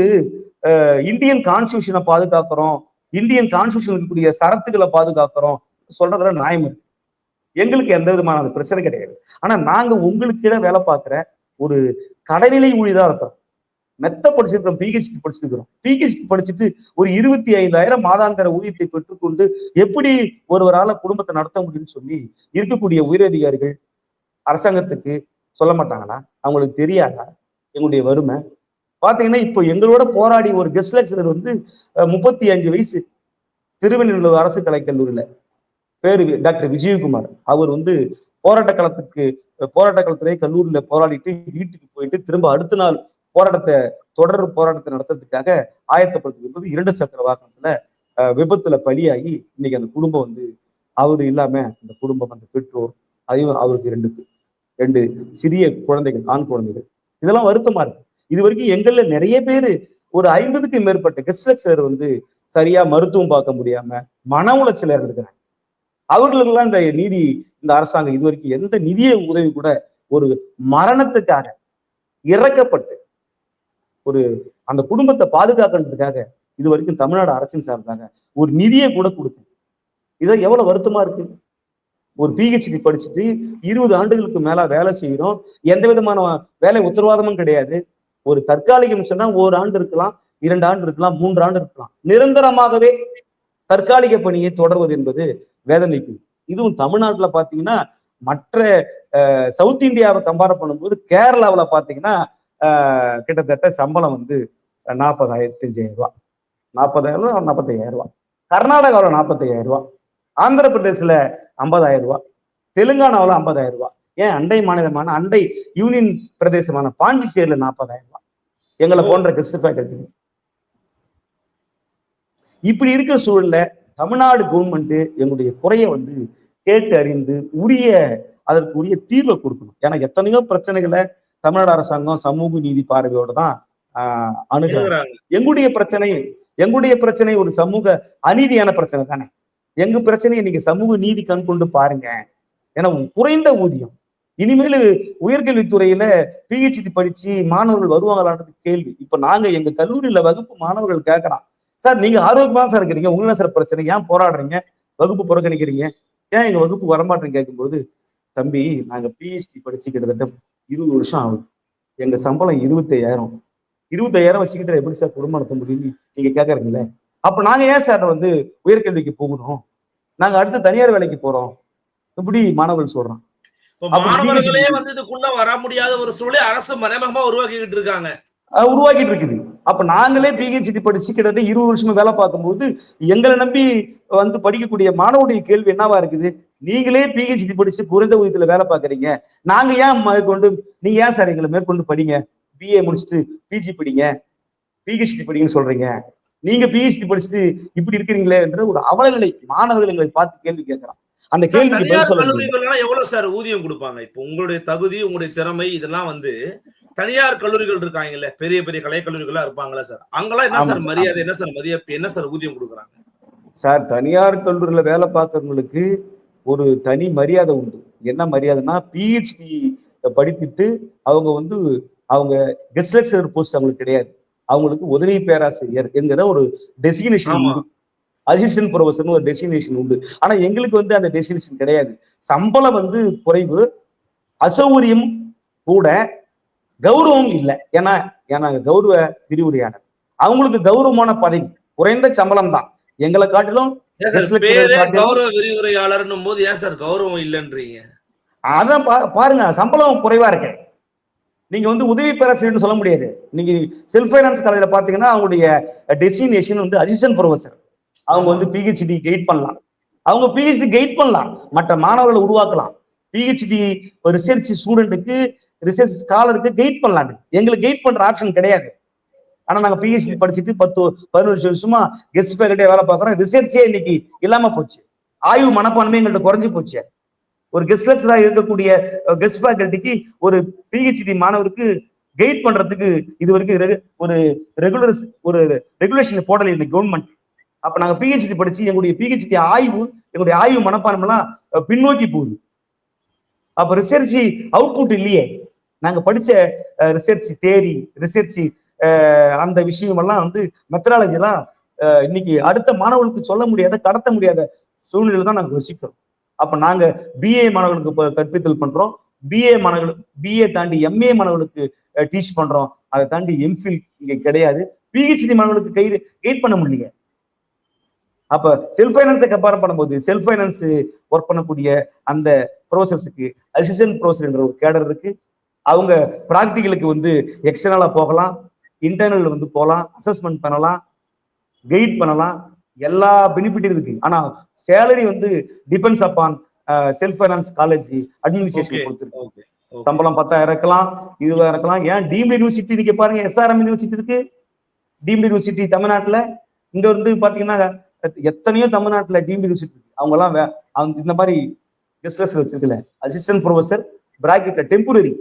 இந்தியன் கான்ஸ்டியூஷனை பாதுகாக்கிறோம், இந்தியன் கான்ஸ்டியூஷன் இருக்கக்கூடிய சரத்துக்களை பாதுகாக்கிறோம் சொல்றதுல நியாயம் இருக்கு. எங்களுக்கு எந்த விதமான அது பிரச்சனை கிடையாது. ஆனா நாங்க உங்களுக்கு கீழே வேலை பார்க்கிற ஒரு கடைநிலை ஊழியரா இருக்கிறோம். மெத்த படிச்சிருக்கிறோம், பிஹெச்டி படிச்சிருக்கிறோம். பிஹெச்டி படிச்சுட்டு ஒரு 25,000 மாதாந்திர ஊதியத்தை பெற்றுக்கொண்டு எப்படி ஒருவரால குடும்பத்தை நடத்த முடியும்னு சொல்லி இருக்கக்கூடிய உயரதிகாரிகள் அரசாங்கத்துக்கு சொல்ல மாட்டாங்களா? அவங்களுக்கு தெரியாதா எங்களுடைய வறுமை? பாத்தீங்கன்னா இப்போ எங்களோட போராடி ஒரு கெஸ்ட் லெக்சரர் வந்து 35 வயசு, திருவண்ணூர் அரசு கலைக்கல்லூரியில பேரு டாக்டர் விஜயகுமார். அவர் வந்து போராட்ட காலத்திலே கல்லூரியில போராடிட்டு வீட்டுக்கு போயிட்டு திரும்ப அடுத்த நாள் போராட்டத்தை நடத்துறதுக்காக ஆயத்தப்படுத்தும் போது 2 சக்கர வாகனத்துல விபத்துல பலியாகி இன்னைக்கு அந்த குடும்பம் வந்து அவரு இல்லாம அந்த குடும்பம், அந்த பெற்றோர், அதையும் அவருக்கு 2 சிறிய குழந்தைகள், ஆண் குழந்தைகள். இதெல்லாம் வருத்தமா இருக்கு. இது வரைக்கும் எங்கள்ல நிறைய பேரு ஒரு 50க்கும் மேற்பட்ட கெஸ்ட் லெக்சரர் வந்து சரியா மருத்துவம் பார்க்க முடியாம மன உளைச்சல் இருந்திருக்கிறாங்க. அவர்களுக்கெல்லாம் இந்த அரசாங்கம் இதுவரைக்கும் எந்த நிதிய உதவி கூட ஒரு மரணத்துக்காக இறக்கப்பட்டு ஒரு அந்த குடும்பத்தை பாதுகாக்கிறதுக்காக இது வரைக்கும் தமிழ்நாடு அரசின் சார்பாக ஒரு நிதியை கூட கொடுக்கும். இதை எவ்வளவு வருத்தமா இருக்கு. ஒரு பிஹெச்டி படிச்சுட்டு 20 ஆண்டுகளுக்கு மேல வேலை செய்யறோம். எந்த விதமான வேலை உத்தரவாதமும் கிடையாது. ஒரு தற்காலிகம் சொன்னா 1 ஆண்டு இருக்கலாம், 2 ஆண்டு இருக்கலாம், 3 ஆண்டு இருக்கலாம். நிரந்தரமாகவே தற்காலிக பணியை தொடர்வது என்பது வேதனைக்குது. இதுவும் தமிழ்நாட்டுல பாத்தீங்கன்னா மற்ற சவுத் இந்தியாவை கம்பேர் பண்ணும்போது கேரளாவுல பாத்தீங்கன்னா கிட்டத்தட்ட சம்பளம் வந்து 45,000 ரூபாய், 40,000 45,000 ரூபாய். கர்நாடகாவில் 45,000 ரூபாய், ஆந்திர பிரதேசல 50,000 ரூபாய், தெலுங்கானாவில் 50,000 ரூபாய். ஏன் அண்டை மாநிலமான அண்டை யூனியன் பிரதேசமான பாண்டிச்சேரியில 40,000 ரூபாய் எங்களை போன்ற கெஸ்ட் ஃபேக்கல்டி. இப்படி இருக்க சூழல்ல தமிழ்நாடு கவர்மெண்ட் எங்களுடைய குறைய வந்து கேட்டு அறிந்து அதற்கு உரிய தீர்வை கொடுக்கணும். ஏன்னா எத்தனையோ பிரச்சனைகளை தமிழ்நாடு அரசாங்கம் சமூக நீதி பார்வையோட தான் அணுகுறாங்க. எங்களுடைய பிரச்சனை ஒரு சமூக அநீதியான பிரச்சனை தானே. எங்க பிரச்சனையை நீங்க சமூக நீதி கண் கொண்டு பாருங்க. ஏன்னா குறைந்த ஊதியம். இனிமேல் உயர்கல்வித்துறையில பிஹெச்டி படிச்சு மாணவர்கள் வருவாங்களான்றது கேள்வி. இப்ப நாங்க எங்க கல்லூரியில வகுப்பு மாணவர்கள் கேட்கறான், சார் நீங்க ஆரோக்கியமா சார் இருக்கிறீங்க, உங்கள சார் பிரச்சனை, ஏன் போராடுறீங்க, வகுப்பு புறக்கணிக்கிறீங்க, ஏன் எங்க வகுப்பு வரமாட்டேன்னு கேட்கும்போது, தம்பி நாங்க பிஹெச்டி படிச்சு கிட்டத்தட்ட 20 வருஷம் ஆகுது, எங்க சம்பளம் 25,000 வச்சுக்கிட்டு எப்படி சார் குடும்பம் நடத்த முடியும் நீங்க கேட்கறீங்களே. அப்ப நாங்க ஏன் சார் வந்து உயர்கல்விக்கு போகணும், நாங்க அடுத்து தனியார் வேலைக்கு போறோம், இப்படி மாணவர்கள் சொல்றான். மாணவர்களே வந்து இதுக்குள்ள வர முடியாத ஒரு சூழலை அரசு மறைமுகமா உருவாக்கிட்டு இருக்காங்க, உருவாக்கிட்டு இருக்குது. அப்ப நாங்களே பிஹெச்டி படிச்சு கிட்டத்தட்ட 20 வருஷமா வேலை பார்க்கும்போது எங்களை நம்பி வந்து படிக்கக்கூடிய மாணவருடைய கேள்வி என்னவா இருக்குது, நீங்களே பிஹெச்டி படிச்சு குறைந்த ஊதியத்துல வேலை பார்க்கறீங்க, நாங்க ஏன் மேற்கொண்டு நீங்க ஏன் சார் எங்களை மேற்கொண்டு படிங்க, பிஏ முடிச்சுட்டு பிஜி படிங்க, பிஹெச்டி படிங்கன்னு சொல்றீங்க, நீங்க பிஹெச்டி படிச்சுட்டு இப்படி இருக்கிறீங்களே என்ற ஒரு அவலநிலை மாணவர்கள் எங்களை பார்த்து கேள்வி கேட்கிறான். அந்த கேள்விக்கு பதில் சொல்ல எவ்வளவு சார் ஊதியம் கொடுப்பாங்க? இப்போ உங்களுடைய தகுதி, உங்களுடைய திறமை இதெல்லாம் வந்து தனியார் கல்லூரிகள் இருக்காங்கல்ல, பெரிய பெரிய கலை கல்லூரிகளா இருப்பாங்களா சார், அங்கெல்லாம் என்ன சார் மரியாதை, என்ன சார் மதிப்பு, என்ன சார் ஊதியம் கொடுக்குறாங்க? சார் தனியார் கல்லூரியில வேலை பார்க்கறவங்களுக்கு ஒரு தனி மரியாதை உண்டு. என்ன மரியாதைன்னா, பிஹெச்டி படித்துட்டு அவங்க வந்து அவங்க கெஸ்ட் லெக்சரர் போஸ்ட் அவங்களுக்கு கிடையாது, அவங்களுக்கு உதவி பேராசிரியர் என்கிற ஒரு டெசிக்னேஷன் உண்டு, அசிஸ்டன்ட் ப்ரொஃபஸர்னு ஒரு டெசிக்னேஷன் உண்டு. ஆனா எங்களுக்கு வந்து அந்த டெசிக்னேஷன் கிடையாது. சம்பளம் வந்து குறைவு, அசௌகரியம் கூட, கௌரவம் இல்லை. ஏன்னா கௌரவ விரிவுரையாளர், அவங்களுக்கு கௌரவமான பதவி, குறைந்த சம்பளம் தான். எங்களை காட்டிலும் கௌரவ விரிவுரையாளர் போது ஏன் சார் கௌரவம் இல்லைன்றீங்க? அதான் பாருங்க, சம்பளம் குறைவா இருக்கு. நீங்க வந்து உதவி பேராசிரியர்னு சொல்ல முடியாது. நீங்க செல்ஃப் ஃபைனான்ஸ் காலேஜ்ல பாத்தீங்கன்னா அவங்களுடைய டெஸ்டினேஷன் வந்து அசிஸ்டன்ட் ப்ரொஃபசர். அவங்க வந்து பிஹெச்டி கைட் பண்ணலாம், அவங்க பிஹெச்டி கைட் பண்ணலாம், மற்ற மாணவர்களை உருவாக்கலாம். பிஹெச்டி ரிசர்ச் ஸ்டூடெண்ட்டுக்கு, ரிசர்ச் ஸ்காலருக்கு கைட் பண்ணலாம். எங்களுக்கு கைட் பண்ற ஆப்ஷன் கிடையாது. ஆனா நாங்க பிஹெச்டி படிச்சுட்டு 10-11 வருஷமா கெஸ்ட் ஃபேக்கல்ட்டியா வேலை பார்க்கறோம். ரிசர்ச்சே இன்னைக்கு இல்லாம போச்சு, ஆய்வு மனப்பான்மை எங்கள்கிட்ட குறைஞ்சு போச்சு. ஒரு கெஸ்ட் லெக்சரா இருக்கக்கூடிய கெஸ்ட் ஃபேக்கல்ட்டிக்கு ஒரு பிஹெச்டி மாணவருக்கு கைட் பண்றதுக்கு இது வரைக்கும் ஒரு ரெகுலேஷன் போடலை இந்த கவர்மெண்ட். அப்ப நாங்க பிஹெச்டி படிச்சு எங்களுடைய பிஹெச்டி எங்களுடைய ஆய்வு மனப்பான்மை எல்லாம் பின்னோக்கி போகுது. அப்ப ரிசர்ச் அவுட்புட் இல்லையே. நாங்க படிச்ச ரிசர்ச் தேரி, ரிசர்ச் அந்த விஷயம் எல்லாம் வந்து மெத்தடாலஜி எல்லாம் இன்னைக்கு அடுத்த மாணவர்களுக்கு சொல்ல முடியாத, கடத்த முடியாத சூழ்நிலை தான் நாங்க வசிக்கிறோம். அப்ப நாங்க பிஏ மாணவர்களுக்கு கற்பித்தல் பண்றோம், பிஏ தாண்டி எம்ஏ மாணவர்களுக்கு டீச் பண்றோம், அதை தாண்டி எம்ஃபில் இங்க கிடையாது. பிஹெச்டி மாணவர்களுக்கு கைட் பண்ண முடியல. அப்ப செல்ஃப் ஃபைனான்ஸை கம்பேர் பண்ணும்போது செல்ஃப் ஃபைனான்ஸ் ஒர்க் பண்ணக்கூடிய அந்த ப்ரொஃபசர்ஸுக்கு அசிஸ்டன்ட் ப்ரொஃபசர் என்ற ஒரு கேடர் இருக்கு. அவங்க பிராக்டிகலுக்கு வந்து எக்ஸ்டர்னலா போகலாம், இன்டர்னல் வந்து போகலாம், அசஸ்மெண்ட் பண்ணலாம், கைட் பண்ணலாம், எல்லா பெனிஃபிட் இருக்கு. ஆனா சேலரி வந்து depends upon self finance college administration கொடுத்துருக்கு. சம்பளம் 10,000 இருக்கலாம், 20,000 இருக்கலாம். ஏன் டீம்டு யூனிவர்சிட்டி நீங்க பாருங்க, எஸ்ஆர்எம் யூனிவர்சிட்டி இருக்கு, டீம்டு யூனிவர்சிட்டி தமிழ்நாட்டுல. இங்க வந்து பாத்தீங்கன்னா எத்தனையோ தமிழ்நாட்டுல டீம்டு யூனிவர்சிட்டி இருக்கு. அவங்க எல்லாம் இந்த மாதிரி கெஸ்ட் லெக்சரர் வச்சிருக்கல, அசிஸ்டன்ட் ப்ரொஃபசர் பிராக்கெட்ல டெம்பரரி,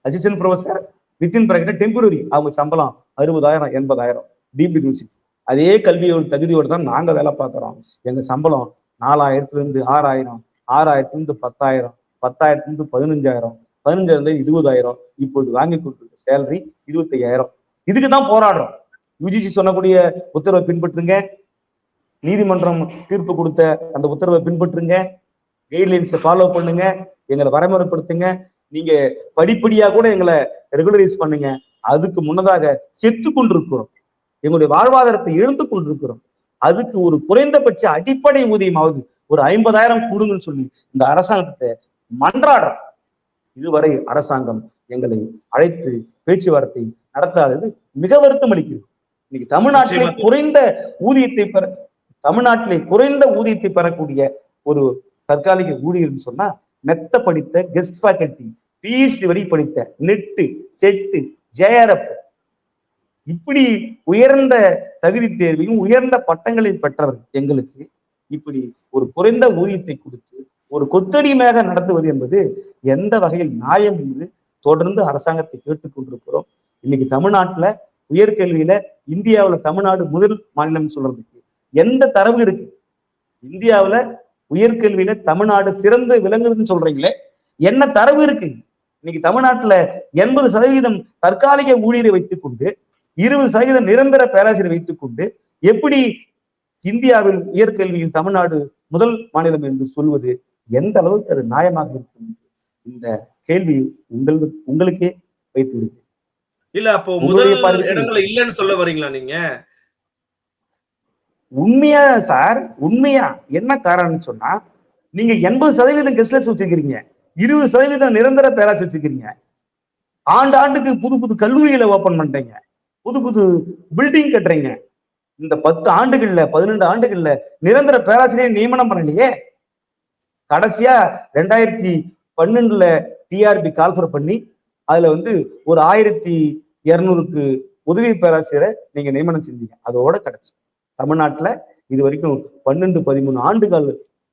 அசிஸ்டன்ட் ப்ரொஃபசர் வித்தின் பிராக்கெட்ல டெம்பரரி, அவங்க சம்பளம் 60,000 80,000 டீம்டு யூனிவர்சிட்டி. அதே கல்வியோட தகுதியோடு தான் நாங்க வேலை பார்க்கிறோம். எங்க சம்பளம் 4,000 இருந்து 6,000, 6,000 இருந்து 10,000, 10,000 இருந்து 15,000, 15,000 இருந்து 20,000. இப்போது வாங்கி கொடுத்துருக்க சேலரி 25,000. இதுக்கு தான் போராடுறோம். யூஜிசி சொன்னக்கூடிய உத்தரவை பின்பற்றுங்க, நீதிமன்றம் தீர்ப்பு கொடுத்த அந்த உத்தரவை பின்பற்றுங்க, கைட்லைன்ஸை ஃபாலோ பண்ணுங்க, எங்களை வரைமுறைப்படுத்துங்க, நீங்க படிப்படியா கூட எங்களை ரெகுலரைஸ் பண்ணுங்க. அதுக்கு முன்னதாக செத்து கொண்டிருக்கிறோம், எங்களுடைய வாழ்வாதாரத்தை இழந்து கொண்டிருக்கிறோம். அதுக்கு ஒரு குறைந்தபட்ச அடிப்படை ஊதியமாவது ஒரு 50,000 கொடுங்கன்னு சொல்லி இந்த அரசாங்கத்தை மன்றாடுறோம். இதுவரை அரசாங்கம் எங்களை அழைத்து பேச்சுவார்த்தை நடத்தாதது மிக வருத்தம் அளிக்கிறது. இன்னைக்கு தமிழ்நாட்டிலே குறைந்த ஊதியத்தை பெறக்கூடிய ஒரு தற்காலிக ஊழியர்னு சொன்னா மெத்த படித்த கெஸ்ட் ஃபேக்கல்டி, பிஹெச்டி வரை படித்த நெட்டு, செட்டு, ஜேஆர்எஃப் இப்படி உயர்ந்த தகுதி தேர்வையும் உயர்ந்த பட்டங்களை பெற்றவர் எங்களுக்கு இப்படி ஒரு குறைந்த ஊதியத்தை கொடுத்து ஒரு கொத்தடிமையாக நடத்துவது என்பது எந்த வகையில் நியாயம் என்று தொடர்ந்து அரசாங்கத்தை கேட்டுக்கொண்டிருக்கிறோம். இன்னைக்கு தமிழ்நாட்டுல உயர்கல்வியில இந்தியாவுல தமிழ்நாடு முதல் மாநிலம் சொல்றதுக்கு எந்த தரவு இருக்கு? இந்தியாவுல உயர்கல்வியில தமிழ்நாடு சிறந்து விளங்குதுன்னு சொல்றீங்களே, என்ன தரவு இருக்கு? இன்னைக்கு தமிழ்நாட்டுல 80% தற்காலிக ஊழியரை வைத்துக் கொண்டு 20% நிரந்தர பேராசிரியரை வைத்துக் கொண்டு எப்படி இந்தியாவில் உயர்கல்வியில் தமிழ்நாடு முதல் மாநிலம் என்று சொல்வது எந்த அளவுக்கு அது நியாயமாக இருக்கும்? இந்த கேள்வி உங்களுக்கே வைத்து விடுங்க. இல்ல அப்போ முதல் இடங்களை இல்லைன்னு சொல்ல வரீங்களா நீங்க? உண்மையா சார், உண்மையா என்ன காரணம்னு சொன்னா, நீங்க 80% கெஸ்ட்லெஸ் வச்சிருக்கீங்க, 20% நிரந்தர பேராசிரியர் வச்சிருக்கீங்க, ஆண்டுக்கு புது புது கல்லூரிகளை ஓபன் பண்றீங்க, புது புது பில்டிங் கட்டுறீங்க. இந்த 10 ஆண்டுகள்ல 12 ஆண்டுகள்ல நிரந்தர பேராசிரியர் நியமனம் பண்ணலையே. கடைசியா 2012 டிஆர்பி கால்ஃபர் பண்ணி அதுல ஒரு 1200க்கு உதவி பேராசிரியரை நீங்க நியமனம் செஞ்சீங்க. அதோட கிடைச்சு தமிழ்நாட்டுல இது வரைக்கும் 12-13 ஆண்டுகள்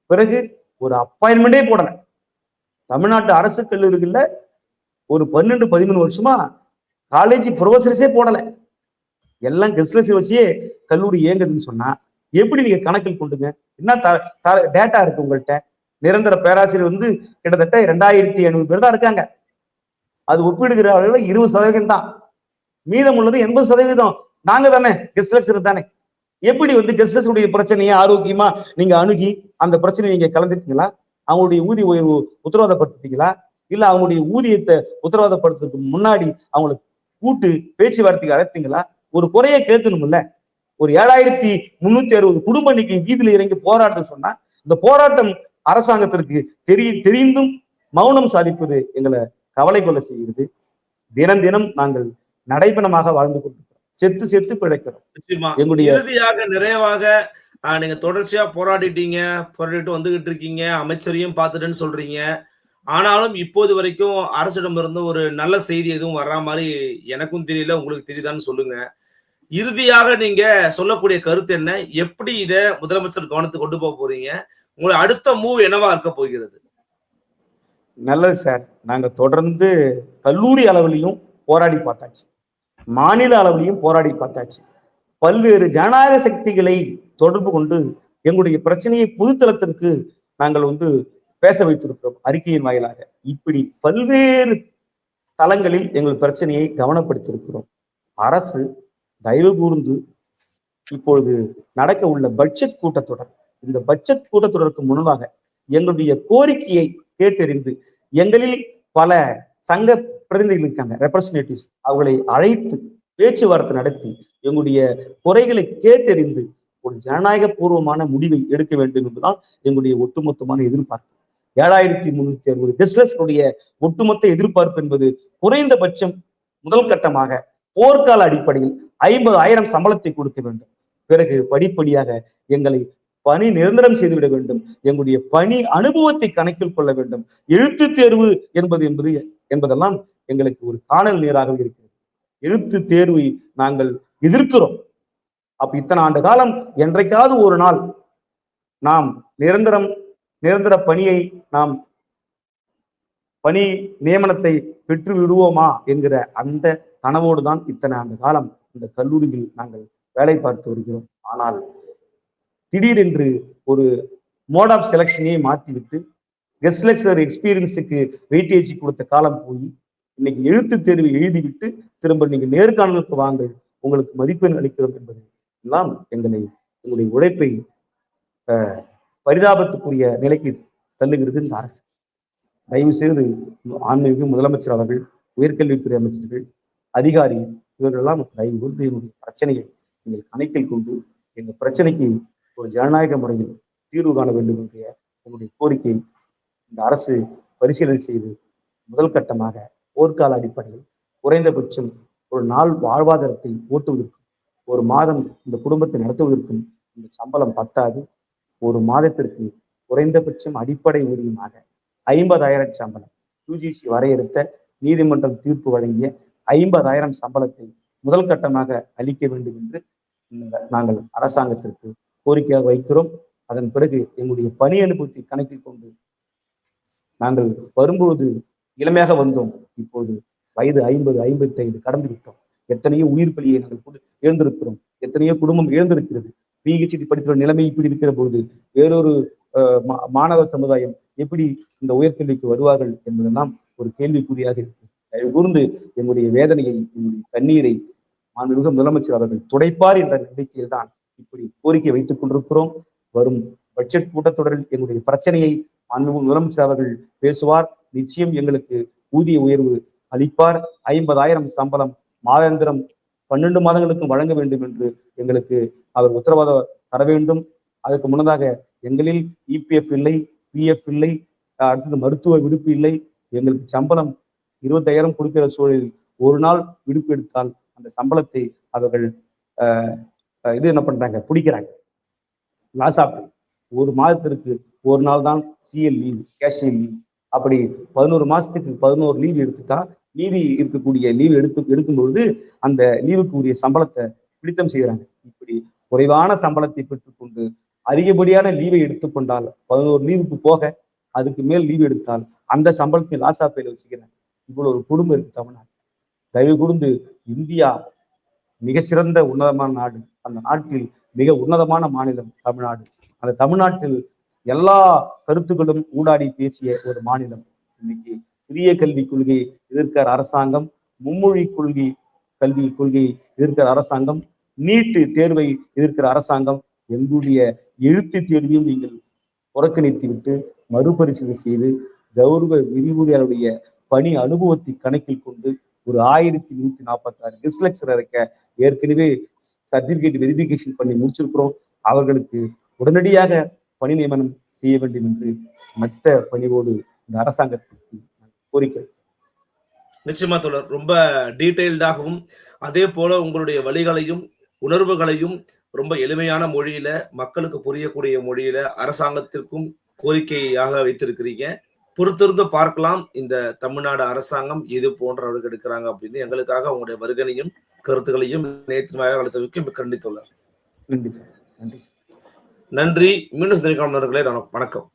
பிறகு ஒரு அப்பாயின்மெண்டே போடல. தமிழ்நாட்டு அரசு கல்லூரிகள்ல ஒரு 12-13 வருஷமா காலேஜ் ப்ரொஃபசர்ஸே போடல. எல்லாம் கெஸ்ட்லெஸ் வச்சே கல்லூரி இயங்குதுன்னு சொன்னா எப்படி நீங்க கணக்கில் கொண்டுங்க? என்ன டேட்டா இருக்கு உங்கள்கிட்ட? நிரந்தர பேராசிரியர் கிட்டத்தட்ட 2500 பேர் தான் இருக்காங்க. அது ஒப்பிடுகிற அளவில் 20% தான். மீதம் உள்ளது 80% நாங்க தானே, கெஸ்ட்லெஸ் தானே. எப்படி கெஸ்ட்லெஸ் உடைய பிரச்சனையை ஆரோக்கியமா நீங்க அணுகி அந்த பிரச்சனையை நீங்க கலந்துட்டீங்களா? அவங்களுடைய ஊதிய உயர்வு உத்தரவாதப்படுத்திட்டீங்களா? இல்ல அவங்களுடைய ஊதியத்தை உத்தரவாதப்படுத்துறதுக்கு முன்னாடி அவங்களை கூட்டு பேச்சுவார்த்தைக்கு அழைத்தீங்களா? ஒரு குறைய கேட்கணும்ல. ஒரு 7360 குடும்ப இன்னைக்கு வீதியில இறங்கி போராட்டம் சொன்னா இந்த போராட்டம் அரசாங்கத்திற்கு தெரிந்தும் மௌனம் சாதிப்பது எங்களை கவலை கொள்ள செய்கிறது. தினம் தினம் நாங்கள் நடைபெணமாக வாழ்ந்து கொண்டிருக்கிறோம், செத்து பிழைக்கிறோம். இறுதியாக நிறைவாக நீங்க தொடர்ச்சியா போராடிட்டு வந்துகிட்டு இருக்கீங்க, அமைச்சரையும் பார்த்துட்டுன்னு சொல்றீங்க. ஆனாலும் இப்போது வரைக்கும் அரசிடம் இருந்து ஒரு நல்ல செய்தி எதுவும் வர்ற மாதிரி எனக்கும் தெரியல, உங்களுக்கு தெரியுதான்னு சொல்லுங்க. இறுதியாக நீங்க சொல்லக்கூடிய கருத்து என்ன? எப்படி இத முதலமைச்சர் கவனத்துக்கு கொண்டு போக போறீங்க? உங்களுடைய அடுத்த மூவ் என்னவா இருக்க போகிறது? நல்லது சார். நாங்க தொடர்ந்து கல்லூரி அளவிலையும் போராடி பார்த்தாச்சு, மாநில அளவிலையும் போராடி பார்த்தாச்சு. பல்வேறு ஜனநாயக சக்திகளை தொடர்பு கொண்டு எங்களுடைய பிரச்சனையை பொதுத்தளத்திற்கு நாங்கள் பேச வைத்திருக்கிறோம் அறிக்கையின் வாயிலாக. இப்படி பல்வேறு தளங்களில் எங்கள் பிரச்சனையை கவனப்படுத்தியிருக்கிறோம். அரசு தயவு கூர்ந்து இப்பொழுது நடக்க உள்ள பட்ஜெட் கூட்டத்தொடர், இந்த பட்ஜெட் கூட்டத்தொடருக்கு முன்னதாக எங்களுடைய கோரிக்கையை கேட்டறிந்து, எங்களில் பல சங்க பிரதிநிதிகள் இருக்காங்க, ரெப்ரசன்டேட்டிவ்ஸ், அவர்களை அழைத்து பேச்சுவார்த்தை நடத்தி எங்களுடைய குறைகளை கேட்டறிந்து ஒரு ஜனநாயக பூர்வமான முடிவை எடுக்க வேண்டும் என்பதுதான் எங்களுடைய ஒட்டுமொத்தமான எதிர்பார்ப்பு. 7360 கெஸ்ட்லெஸ்களுடைய ஒட்டுமொத்த எதிர்பார்ப்பு என்பது குறைந்தபட்சம் முதல் கட்டமாக போர்க்கால அடிப்படையில் 50,000 சம்பளத்தை கொடுக்க வேண்டும். பிறகு படிப்படியாக எங்களை பணி நிரந்தரம் செய்துவிட வேண்டும். எங்களுடைய பணி அனுபவத்தை கணக்கில் கொள்ள வேண்டும். எழுத்து தேர்வு என்பதெல்லாம் எங்களுக்கு ஒரு காணல் நீராக இருக்கிறது. எழுத்து தேர்வை நாங்கள் எதிர்க்கிறோம். அப்ப இத்தனை ஆண்டு காலம் என்றைக்காவது ஒரு நாள் நாம் நிரந்தர பணியை நாம் பணி நியமனத்தை பெற்று விடுவோமா என்கிற அந்த கனவோடு தான் இத்தனை ஆண்டு காலம் இந்த கல்லூரியில் நாங்கள் வேலை பார்த்து வருகிறோம். ஆனால் திடீரென்று ஒரு மோட் ஆஃப் செலக்ஷனையே மாற்றிவிட்டு கெஸ்ட் லெக்சரர் எக்ஸ்பீரியன்ஸுக்கு வெயிட்டேஜ் கொடுத்த காலம் போய் இன்னைக்கு எழுத்து தேர்வை எழுதிவிட்டு திரும்ப நீங்க நேர்காணலுக்கு வாங்க, உங்களுக்கு மதிப்பெண் அளிக்கிறோம் என்பது எல்லாம் எங்களுடைய உழைப்பை பரிதாபத்துக்குரிய நிலைக்கு தள்ளுகிறது இந்த அரசு. தயவு செய்து ஆன்மீக முதலமைச்சர் அவர்கள், உயர்கல்வித்துறை அமைச்சர்கள், அதிகாரி இவர்களெல்லாம் தயவு கூர்ந்து என்னுடைய பிரச்சனையை நீங்கள் கணக்கில் கொண்டு எங்கள் பிரச்சனைக்கு ஒரு ஜனநாயக முறையில் தீர்வு காண வேண்டும் என்ற உங்களுடைய கோரிக்கை இந்த அரசு பரிசீலனை செய்து முதல் கட்டமாக போர்க்கால அடிப்படையில் குறைந்தபட்சம் ஒரு நாள் வாழ்வாதாரத்தை ஓட்டுவதற்கும், ஒரு மாதம் இந்த குடும்பத்தை நடத்துவதற்கும் இந்த சம்பளம் பத்தாது. ஒரு மாதத்திற்கு குறைந்தபட்சம் அடிப்படை ஊதியமாக 50,000 சம்பளம், யுஜிசி வரையறுத்த நீதிமன்றம் தீர்ப்பு வழங்கிய 50,000 சம்பளத்தை முதல் கட்டமாக அளிக்க வேண்டும் என்று நாங்கள் அரசாங்கத்திற்கு கோரிக்கையாக வைக்கிறோம். அதன் பிறகு எங்களுடைய பணி அனுபவத்தை கணக்கில் கொண்டு நாங்கள் வரும்போது இளமையாக வந்தோம், இப்போது வயது 50, 55 கடந்து விட்டோம். எத்தனையோ உயிர் பலியை நாங்கள் இழந்திருக்கிறோம், எத்தனையோ குடும்பம் இழந்திருக்கிறது. பிஹெச்டி படிக்கிற நிலைமை இப்படி இருக்கிற பொழுது வேறொரு மாணவர் சமுதாயம் எப்படி இந்த உயர்கல்விக்கு வருவார்கள் என்பதெல்லாம் ஒரு கேள்விக்குறியாக இருக்கு. தயவு கூர்ந்து எங்களுடைய வேதனையை, எங்களுடைய கண்ணீரை மாண்புமிகு முதலமைச்சர் அவர்கள் துடைப்பார் என்ற நம்பிக்கையில் தான் இப்படி கோரிக்கை வைத்துக் கொண்டிருக்கிறோம். வரும் பட்ஜெட் கூட்டத்தொடரில் எங்களுடைய பிரச்சனையை மாண்புமிகு முதலமைச்சர் அவர்கள் பேசுவார். நிச்சயம் எங்களுக்கு ஊதிய உயர்வு அளிப்பார். 50,000 சம்பளம் மாதாந்திரம் 12 மாதங்களுக்கும் வழங்க வேண்டும் என்று எங்களுக்கு அவர் உத்தரவாதம் தர வேண்டும். அதற்கு முன்னதாக எங்களில் இபிஎஃப் இல்லை, பிஎஃப் இல்லை, அடுத்தது மருத்துவ விடுப்பு இல்லை. எங்களுக்கு சம்பளம் 25,000 கொடுக்கிற சூழலில் ஒரு நாள் விடுப்பு எடுத்தால் அந்த சம்பளத்தை அவர்கள் இது என்ன பண்றாங்க, பிடிக்கிறாங்க, லாஸ் ஆஃப். ஒரு மாதத்திற்கு ஒரு நாள் தான் சிஎல் லீவ், கேஷுவல் லீவ். அப்படி 11 மாசத்துக்கு 11 லீவ் எடுத்துட்டா மீதி இருக்கக்கூடிய லீவ் எடுக்கும்பொழுது அந்த லீவுக்கு உரிய சம்பளத்தை பிடித்தம் செய்கிறாங்க. இப்படி குறைவான சம்பளத்தை பெற்றுக்கொண்டு அதிகப்படியான லீவை எடுத்துக்கொண்டால் 11 லீவுக்கு போக அதுக்கு மேல் லீவ் எடுத்தால் அந்த சம்பளத்தை லாஸ் ஆஃப் பேல வச்சுக்கிறாங்க. இவ்வளவு ஒரு குடும்பம் இருக்கு தமிழ்நாடு. தயவு கூர்ந்து இந்தியா மிக சிறந்த உன்னதமான நாடு, அந்த நாட்டில் மிக உன்னதமான மாநிலம் தமிழ்நாடு. அந்த தமிழ்நாட்டில் எல்லா கருத்துக்களும் ஊடாடி பேசிய ஒரு மாநிலம். இன்னைக்கு புதிய கல்விக் கொள்கையை எதிர்க்கிற அரசாங்கம், மும்மொழி கல்வி கொள்கையை எதிர்க்கிற அரசாங்கம், நீட்டு தேர்வை எதிர்க்கிற அரசாங்கம், எங்களுடைய எழுத்து தேர்வையும் நீங்கள் புறக்கணித்து விட்டு மறுபரிசீலனை செய்து கௌரவ விரிவுரையாளருடைய பணி அனுபவத்தை கணக்கில் கொண்டு ஒரு 1146 டிஸ்லெக்சர் இருக்க ஏற்கனவே சர்டிபிகேட் வெரிஃபிகேஷன் பண்ணி முடிச்சிருக்கிறோம். அவர்களுக்கு உடனடியாக பணி நியமனம் செய்ய வேண்டும் என்று மற்ற பணிவோடு இந்த அரசாங்கத்திற்கு கோரிக்கை. நிச்சயமா தோழர், ரொம்ப டீடைல்டாகவும் அதே போல உங்களுடைய வழிகளையும் உணர்வுகளையும் ரொம்ப எளிமையான மொழியில, மக்களுக்கு புரியக்கூடிய மொழியில அரசாங்கத்திற்கும் கோரிக்கையாக வைத்திருக்கிறீங்க. பொறுத்திருந்து பார்க்கலாம் இந்த தமிழ்நாடு அரசாங்கம் இது போன்ற நடவடிக்கை எடுக்கிறாங்க அப்படின்னு. எங்களுக்காக உங்களுடைய வருகனையும் கருத்துக்களையும் நேர்த்தியாக அளித்ததற்கு மிக்க நன்றி தோழர். நன்றி சார். நன்றி சார். நன்றி. மீண்டும் சந்திக்கலாம் நண்பர்களே. வணக்கம்.